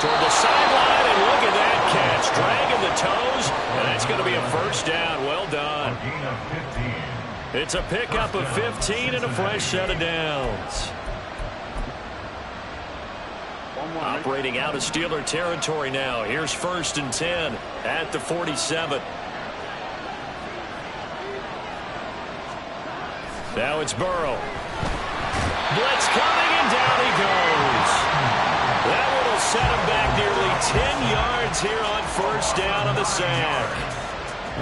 Toward the sideline, and look at that catch. Dragging the toes, and that's going to be a 1st down. Well done. It's a pickup of 15 and a fresh set of downs. Operating out of Steeler territory now. Here's 1st and 10 at the 47. Now it's Burrow. Blitz coming, and down he goes. That one will set him back nearly 10 yards here on 1st down on the sack.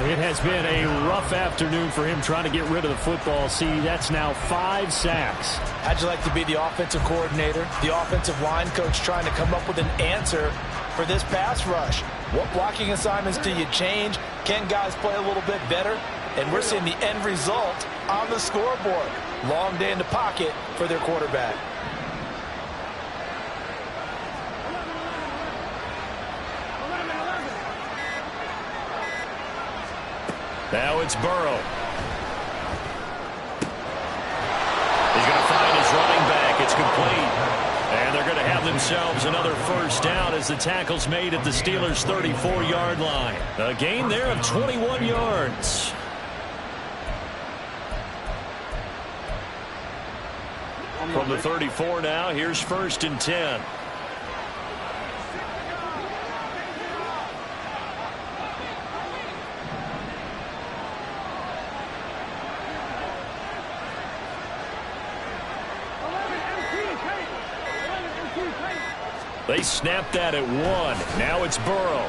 It has been a rough afternoon for him trying to get rid of the football. See, that's now 5 sacks. How'd you like to be the offensive coordinator, the offensive line coach trying to come up with an answer for this pass rush? What blocking assignments do you change? Can guys play a little bit better? And we're seeing the end result on the scoreboard. Long day in the pocket for their quarterback. Now it's Burrow. It's complete. And they're going to have themselves another first down as the tackle's made at the Steelers' 34-yard line. A gain there of 21 yards. From the 34 now, here's 1st and 10. They snapped that at 1. Now it's Burrow.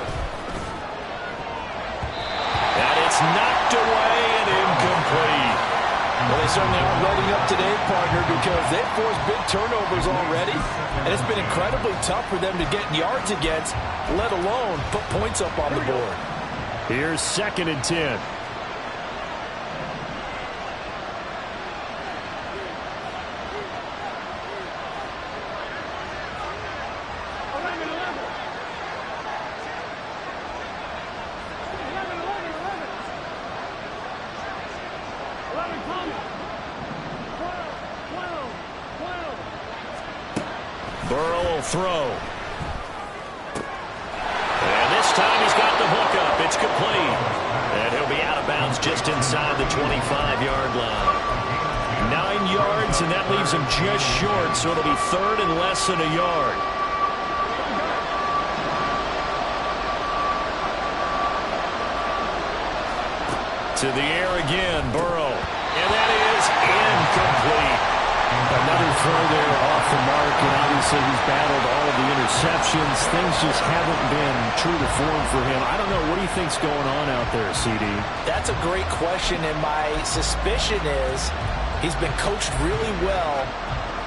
And it's knocked away and incomplete. Well, they certainly aren't letting up today, partner, because they've forced big turnovers already. And it's been incredibly tough for them to get yards against, let alone put points up on the board. Here's 2nd and 10. Burrow will throw. And this time he's got the hook up. It's complete. And he'll be out of bounds just inside the 25-yard line. 9 yards, and that leaves him just short, so it'll be 3rd and less than a yard. To the air again, Burrow. And that is incomplete. Another throw there off the mark, and obviously he's battled all of the interceptions. Things just haven't been true to form for him. I don't know. What do you think's going on out there, CD? That's a great question, and my suspicion is he's been coached really well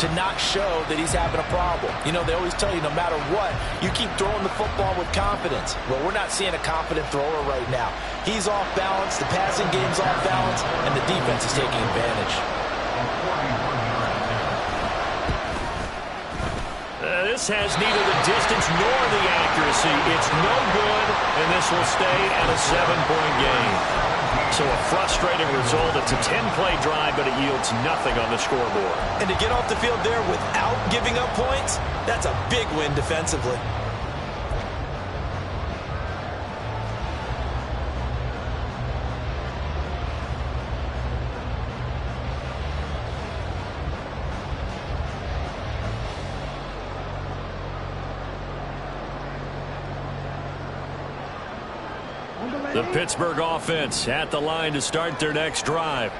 to not show that he's having a problem. You know, they always tell you no matter what, you keep throwing the football with confidence. Well, we're not seeing a confident thrower right now. He's off balance, the passing game's off balance, and the defense is taking advantage. This has neither the distance nor the accuracy. It's no good, and this will stay at a 7-point game. So a frustrating result. It's a 10-play drive, but it yields nothing on the scoreboard. And to get off the field there without giving up points, that's a big win defensively. The Pittsburgh offense at the line to start their next drive.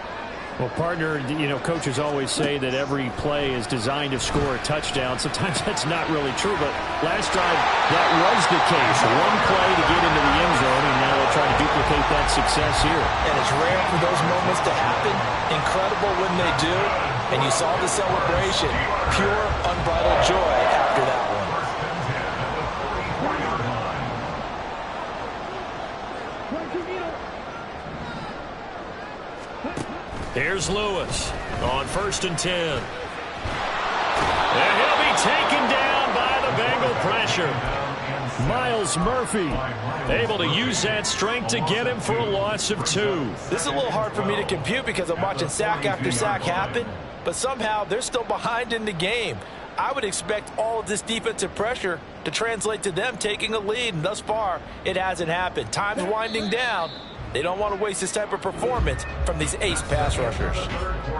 Well, partner, you know, coaches always say that every play is designed to score a touchdown. Sometimes that's not really true, but last drive, that was the case. One play to get into the end zone, and now they'll try to duplicate that success here. And it's rare for those moments to happen. Incredible when they do. And you saw the celebration. Pure, unbridled joy after that one. Here's Lewis on 1st and 10. And he'll be taken down by the Bengal pressure. Myles Murphy able to use that strength to get him for a loss of 2. This is a little hard for me to compute because I'm watching sack after sack happen, but somehow they're still behind in the game. I would expect all of this defensive pressure to translate to them taking a lead, and thus far, it hasn't happened. Time's winding down. They don't want to waste this type of performance from these ace pass rushers.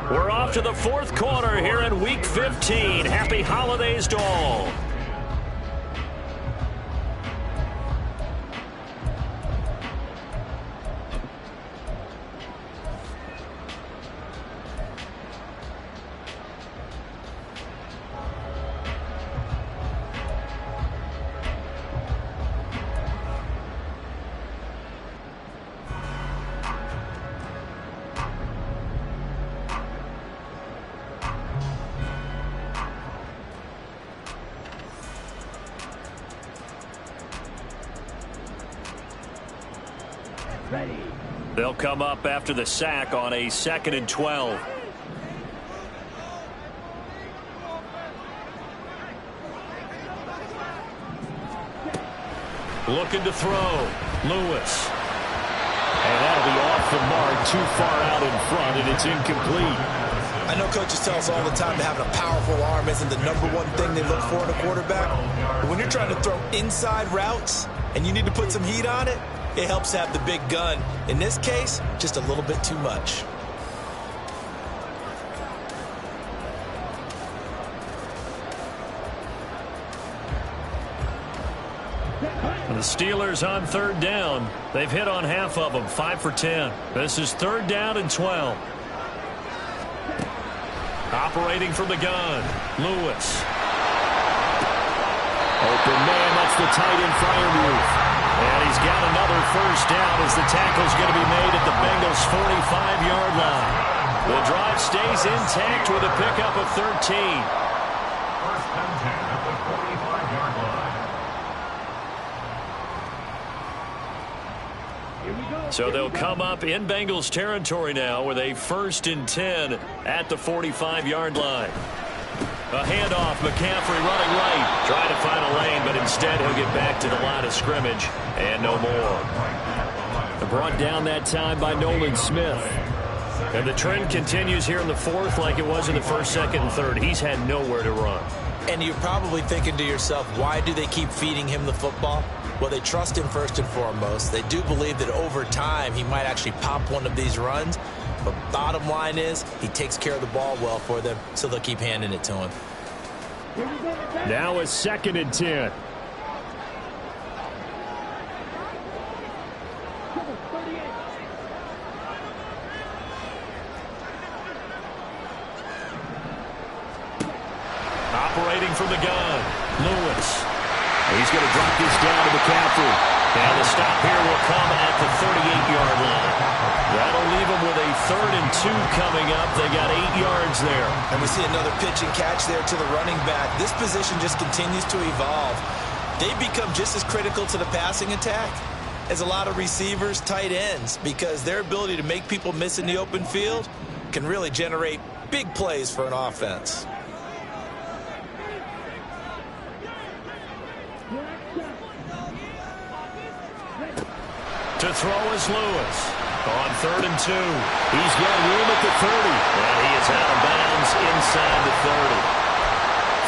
We're off to the 4th quarter here in Week 15. Happy holidays to all. Ready. They'll come up after the sack on a 2nd and 12. Looking to throw. Lewis. And that'll be off the mark, too far out in front, and it's incomplete. I know coaches tell us all the time that having a powerful arm isn't the number one thing they look for in a quarterback. But when you're trying to throw inside routes and you need to put some heat on it, it helps have the big gun. In this case, just a little bit too much. The Steelers on third down. They've hit on half of them, 5 for 10. This is third down and 12. Operating from the gun, Lewis. Open man, that's the tight end, Freiermuth. And he's got another first down as the tackle's going to be made at the Bengals' 45-yard line. The drive stays intact with a pickup of 13. First and 10 at the 45-yard line. So they'll come up in Bengals territory now with a 1st and 10 at the 45-yard line. A handoff, McCaffrey running right, trying to find a lane, but instead he'll get back to the line of scrimmage and no more. Brought down that time by Nolan Smith. And the trend continues here in the fourth like it was in the first, second, and third. He's had nowhere to run. And you're probably thinking to yourself, why do they keep feeding him the football? Well, they trust him first and foremost. They do believe that over time he might actually pop one of these runs. But bottom line is he takes care of the ball well for them, so they'll keep handing it to him. Now a 2nd and 10. Operating from the gun, Lewis. He's going to drop this down to McCaffrey. And the stop here will come at the 38-yard line. That'll leave them with a 3rd and 2 coming up. They got 8 yards there. And we see another pitch and catch there to the running back. This position just continues to evolve. They become just as critical to the passing attack as a lot of receivers, tight ends, because their ability to make people miss in the open field can really generate big plays for an offense. To throw is Lewis on 3rd and 2. He's got room at the 30. And he is out of bounds inside the 30.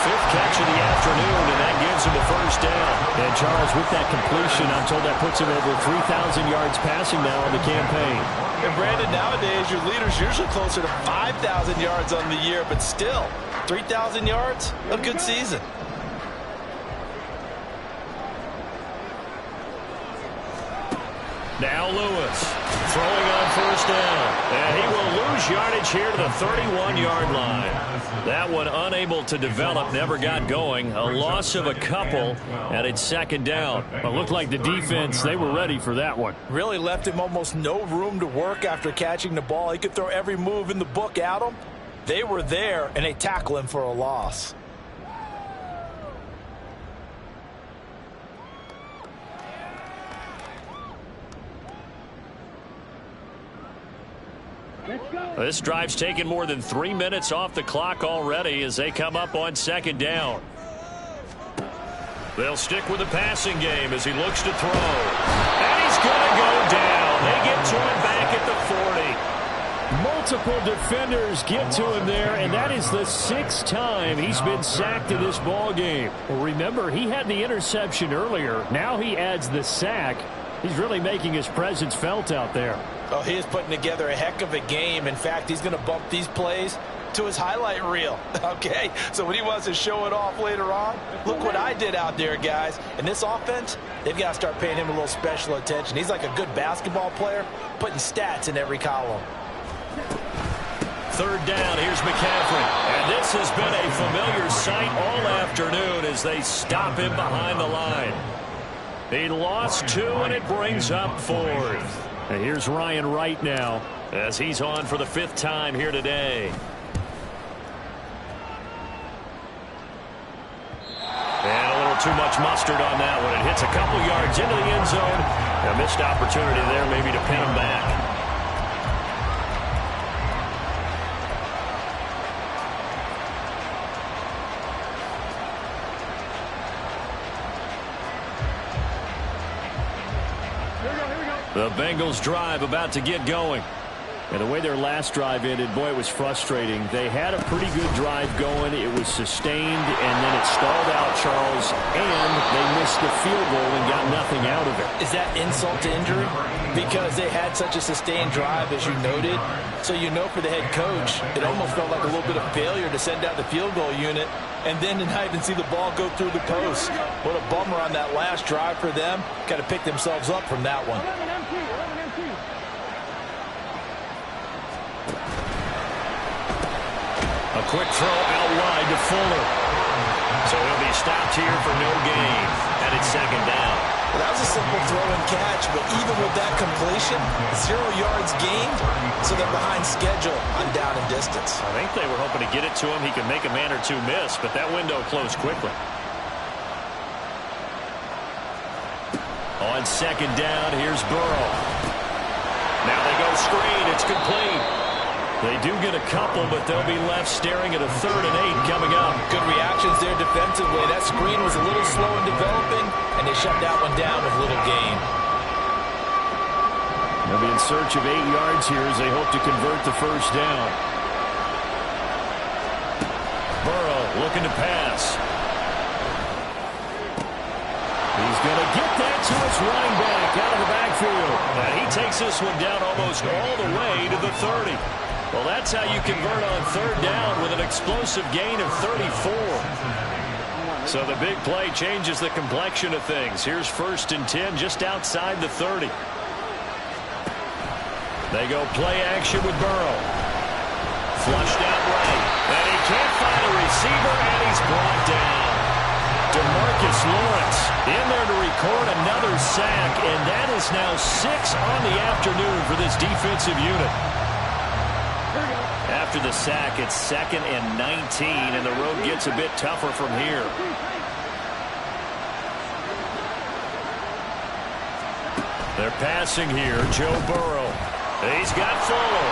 5th catch of the afternoon, and that gives him a first down. And Charles, with that completion, I'm told that puts him over 3,000 yards passing now on the campaign. And Brandon, nowadays your leader's usually closer to 5,000 yards on the year, but still, 3,000 yards, a good season. Now Lewis throwing on first down. And he will lose yardage here to the 31-yard line. That one unable to develop, never got going. A loss of a couple, and it's 2nd down. It looked like the defense, they were ready for that one. Really left him almost no room to work after catching the ball. He could throw every move in the book at him. They were there, and they tackle him for a loss. This drive's taken more than 3 minutes off the clock already as they come up on 2nd down. They'll stick with the passing game as he looks to throw. And he's going to go down. They get to him back at the 40. Multiple defenders get to him there, and that is the 6th time he's been sacked in this ball game. Well, remember, he had the interception earlier. Now he adds the sack. He's really making his presence felt out there. Oh, he is putting together a heck of a game. In fact, he's going to bump these plays to his highlight reel. Okay, so when he wants to show it off later on, look what I did out there, guys. And this offense, they've got to start paying him a little special attention. He's like a good basketball player, putting stats in every column. 3rd down, here's McCaffrey. And this has been a familiar sight all afternoon as they stop him behind the line. He lost 2, and it brings up 4th. And here's Ryan Wright now as he's on for the 5th time here today. And a little too much mustard on that one. It hits a couple yards into the end zone. A missed opportunity there maybe to pin him back. The Bengals drive about to get going. And the way their last drive ended, boy, it was frustrating. They had a pretty good drive going. It was sustained, and then it stalled out, Charles, and they missed the field goal and got nothing out of it. Is that insult to injury? Because they had such a sustained drive, as you noted. So you know for the head coach, it almost felt like a little bit of failure to send out the field goal unit and then to not even see the ball go through the post. What a bummer on that last drive for them. Got to pick themselves up from that one. A quick throw out wide to Fuller. So he'll be stopped here for no gain. And it's second down. Well, that was a simple throw and catch, but even with that completion, 0 yards gained, so they're behind schedule on down and distance. I think they were hoping to get it to him. He could make a man or two miss, but that window closed quickly. On second down, here's Burrow. Now they go screen. It's complete. They do get a couple, but they'll be left staring at a 3rd and 8 coming up. Good reactions there defensively. That screen was a little slow in developing, and they shut that one down with little gain. They'll be in search of 8 yards here as they hope to convert the first down. Burrow looking to pass. He's going to get that to his running back out of the backfield. And he takes this one down almost all the way to the 30. Well, that's how you convert on 3rd down with an explosive gain of 34. So the big play changes the complexion of things. Here's 1st and 10 just outside the 30. They go play action with Burrow. Flushed out right. And he can't find a receiver, and he's brought down. DeMarcus Lawrence in there to record another sack, and that is now 6 on the afternoon for this defensive unit. After the sack, it's 2nd and 19, and the road gets a bit tougher from here. They're passing here. Joe Burrow. He's got Fuller.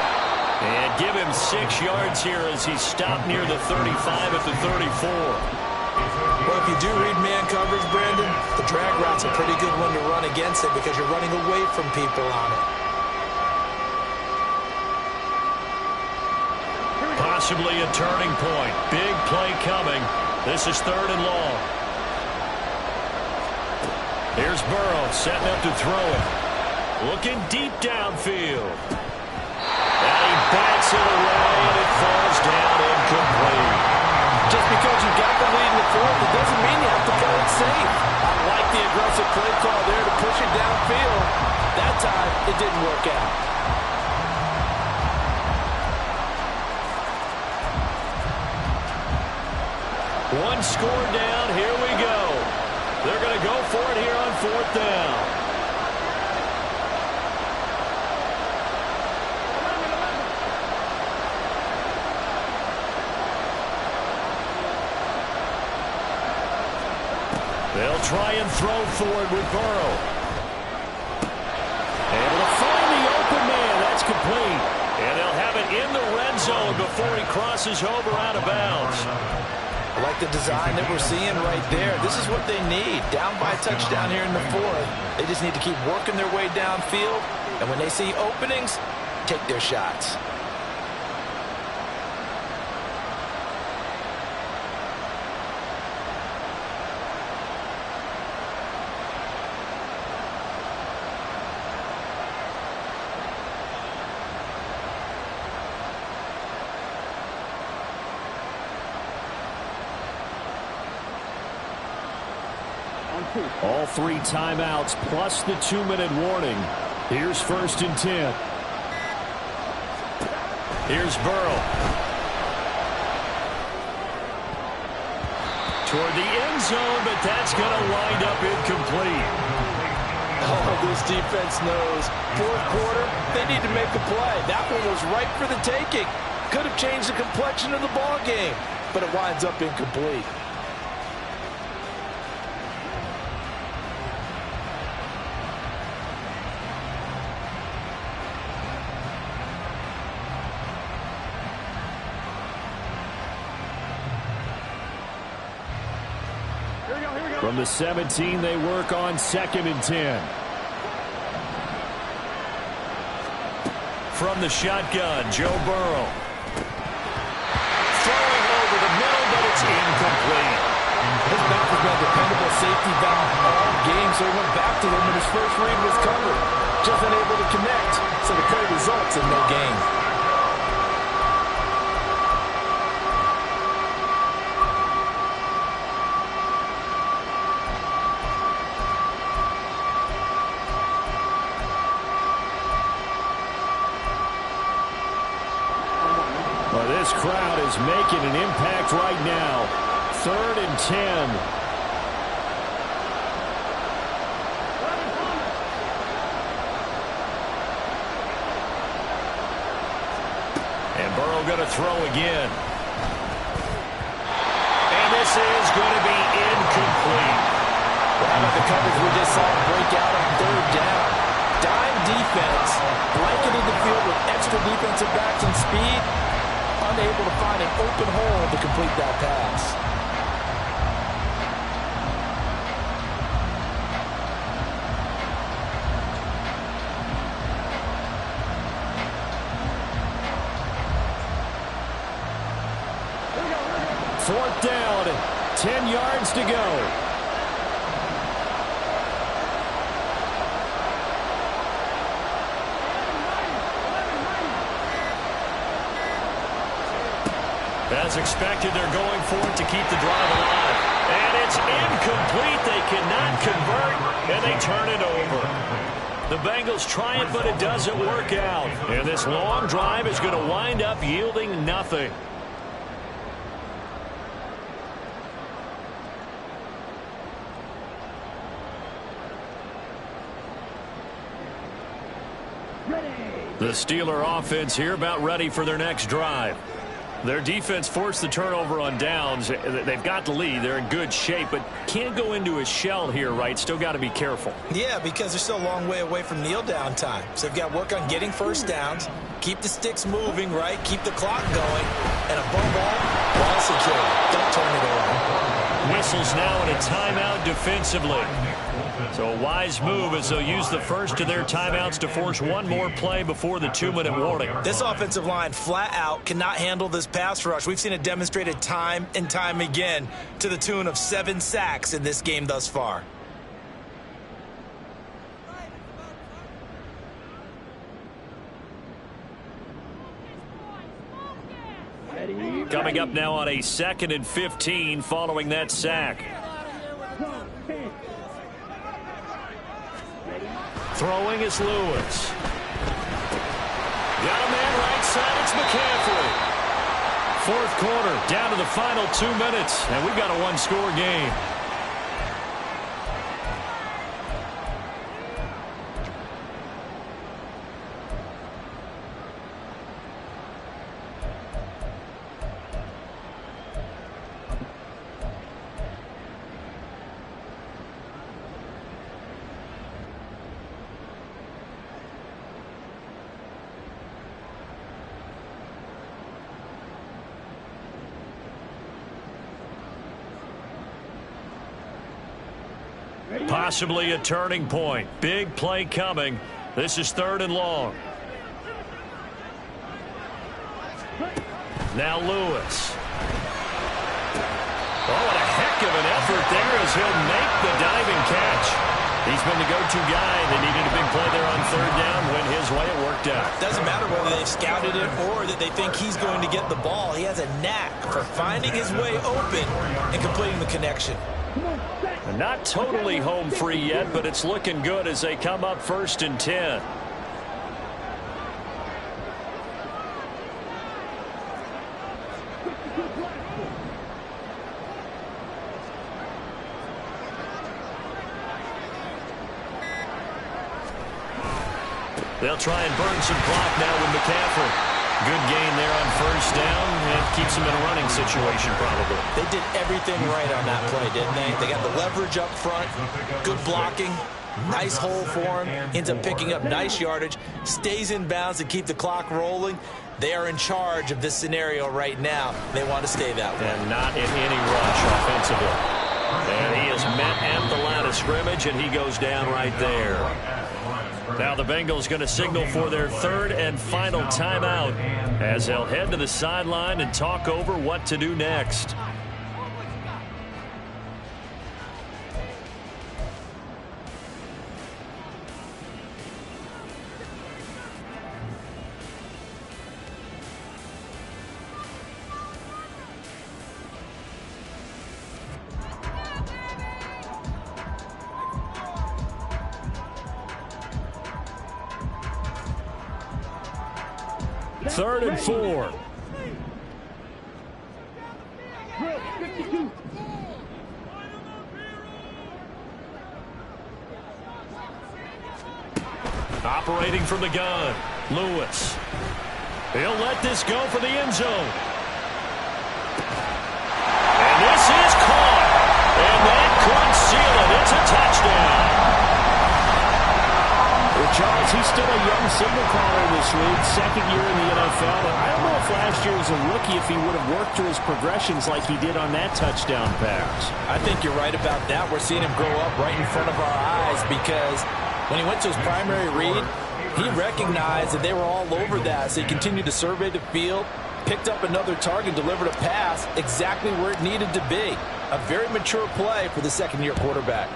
And give him 6 yards here as he's stopped near the 35 at the 34. Well, if you do read man coverage, Brandon, the drag route's a pretty good one to run against it because you're running away from people on it. Possibly a turning point. Big play coming. This is 3rd and long. Here's Burrow setting up to throw it. Looking deep downfield. And he bats it away, and it falls down incomplete. Just because you got the lead in the 4th, it doesn't mean you have to play it safe. I like the aggressive play call there to push it downfield. That time, it didn't work out. One score down. Here we go. They're going to go for it here on 4th down. They'll try and throw forward with Burrow. Able to find the open man. That's complete. And they'll have it in the red zone before he crosses over out of bounds. I like the design that we're seeing right there. This is what they need. Down by a touchdown here in the 4th. They just need to keep working their way downfield. And when they see openings, take their shots. All 3 timeouts plus the 2-minute warning. Here's 1st and 10. Here's Burrow. Toward the end zone, but that's going to wind up incomplete. Oh, this defense knows. 4th quarter, they need to make a play. That one was right for the taking. Could have changed the complexion of the ball game, but it winds up incomplete. From the 17, they work on 2nd and 10. from the shotgun, Joe Burrow. Throwing over the middle, but it's incomplete. This back has been a dependable safety valve all game, so he went back to him when his first read was covered. Just unable to connect, so the play results in no gain. Well, this crowd is making an impact right now. 3rd and 10. And Burrow going to throw again. And this is going to be incomplete. Well, how about the coverage we just saw break out on 3rd down? Dime defense, blanketed the field with extra defensive backs and speed, unable to find an open hole to complete that pass. Fourth down, 10 yards to go. As expected, they're going for it to keep the drive alive. And it's incomplete. They cannot convert, and they turn it over. The Bengals try it, but it doesn't work out. And this long drive is going to wind up yielding nothing. The Steeler offense here about ready for their next drive. Their defense forced the turnover on downs. They've got the lead. They're in good shape, but can't go into a shell here, right? Still got to be careful. Yeah, because they're still a long way away from kneel down time. So they've got to work on getting first downs, keep the sticks moving, right? Keep the clock going, and above all, ball secure. Don't turn it over. Whistles now in a timeout defensively. So a wise move as they'll use the first of their timeouts to force one more play before the 2-minute warning. This offensive line flat out cannot handle this pass rush. We've seen it demonstrated time and time again to the tune of 7 sacks in this game thus far. Coming up now on a 2nd and 15 following that sack. Throwing is Lewis. Got a man right side. It's McCaffrey. 4th quarter, down to the final 2 minutes, and we've got a one-score game. Possibly a turning point. Big play coming. This is 3rd and long. Now Lewis. Oh, what a heck of an effort there as he'll make the diving catch. He's been the go-to guy. They needed a big play there on 3rd down. Went his way. It worked out. Doesn't matter whether they've scouted it or that they think he's going to get the ball. He has a knack for finding his way open and completing the connection. Not totally home free yet, but it's looking good as they come up 1st and 10. They'll try and burn some clock now with McCaffrey. Good gain there on 1st down. It keeps them in a running situation probably. They did everything right on that play, didn't they? They got the leverage up front, good blocking, nice hole for him, ends up picking up nice yardage, stays in bounds to keep the clock rolling. They are in charge of this scenario right now. They want to stay that way. And not in any rush offensively. And he is met at the line of scrimmage, and he goes down right there. Now the Bengals going to signal for their third and final timeout as they'll head to the sideline and talk over what to do next. Third and 4. Operating from the gun, Lewis. He'll let this go for the end zone. And this is caught. And that could seal it. It's a touchdown. Well, Charles, he's still a young signal caller in this league, second year in the NFL. And I don't know if last year as a rookie if he would have worked through his progressions like he did on that touchdown pass. I think you're right about that. We're seeing him grow up right in front of our eyes because when he went to his primary read, he recognized that they were all over that. So he continued to survey the field, picked up another target, delivered a pass exactly where it needed to be. A very mature play for the second-year quarterback.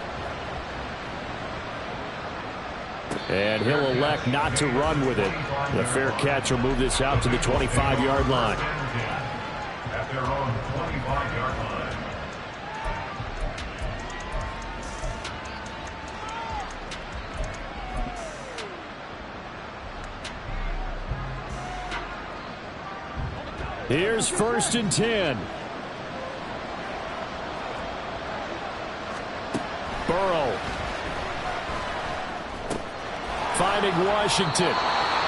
And he'll elect not to run with it. The fair catch will move this out to the 25-yard line. At their own 25-yard line. Here's first and 10. Burrow. Finding Washington.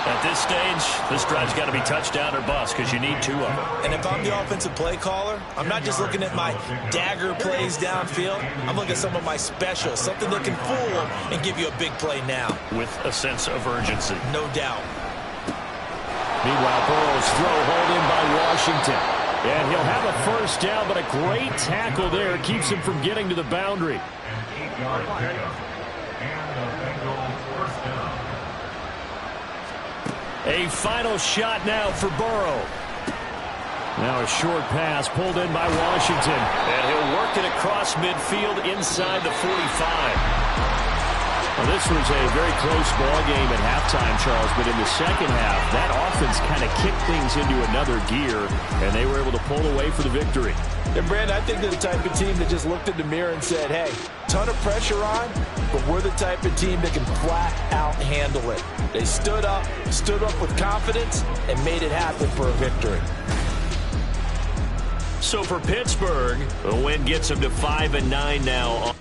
At this stage, this drive's got to be touchdown or bust because you need two of them. And if I'm the offensive play caller, I'm not just looking at my dagger plays downfield. I'm looking at some of my specials, something that can fool them and give you a big play now. With a sense of urgency. No doubt. Meanwhile, Burrow's throw hauled in by Washington. And he'll have a first down, but a great tackle there keeps him from getting to the boundary. An 8-yard pickup. And the Bengals first down. A final shot now for Burrow. Now a short pass pulled in by Washington. And he'll work it across midfield inside the 45. Well, this was a very close ball game at halftime, Charles, but in the second half, that offense kind of kicked things into another gear, and they were able to pull away for the victory. And, Brandon, I think they're the type of team that just looked in the mirror and said, hey, ton of pressure on, but we're the type of team that can flat out handle it. They stood up with confidence, and made it happen for a victory. So for Pittsburgh, the win gets them to 5-9 now.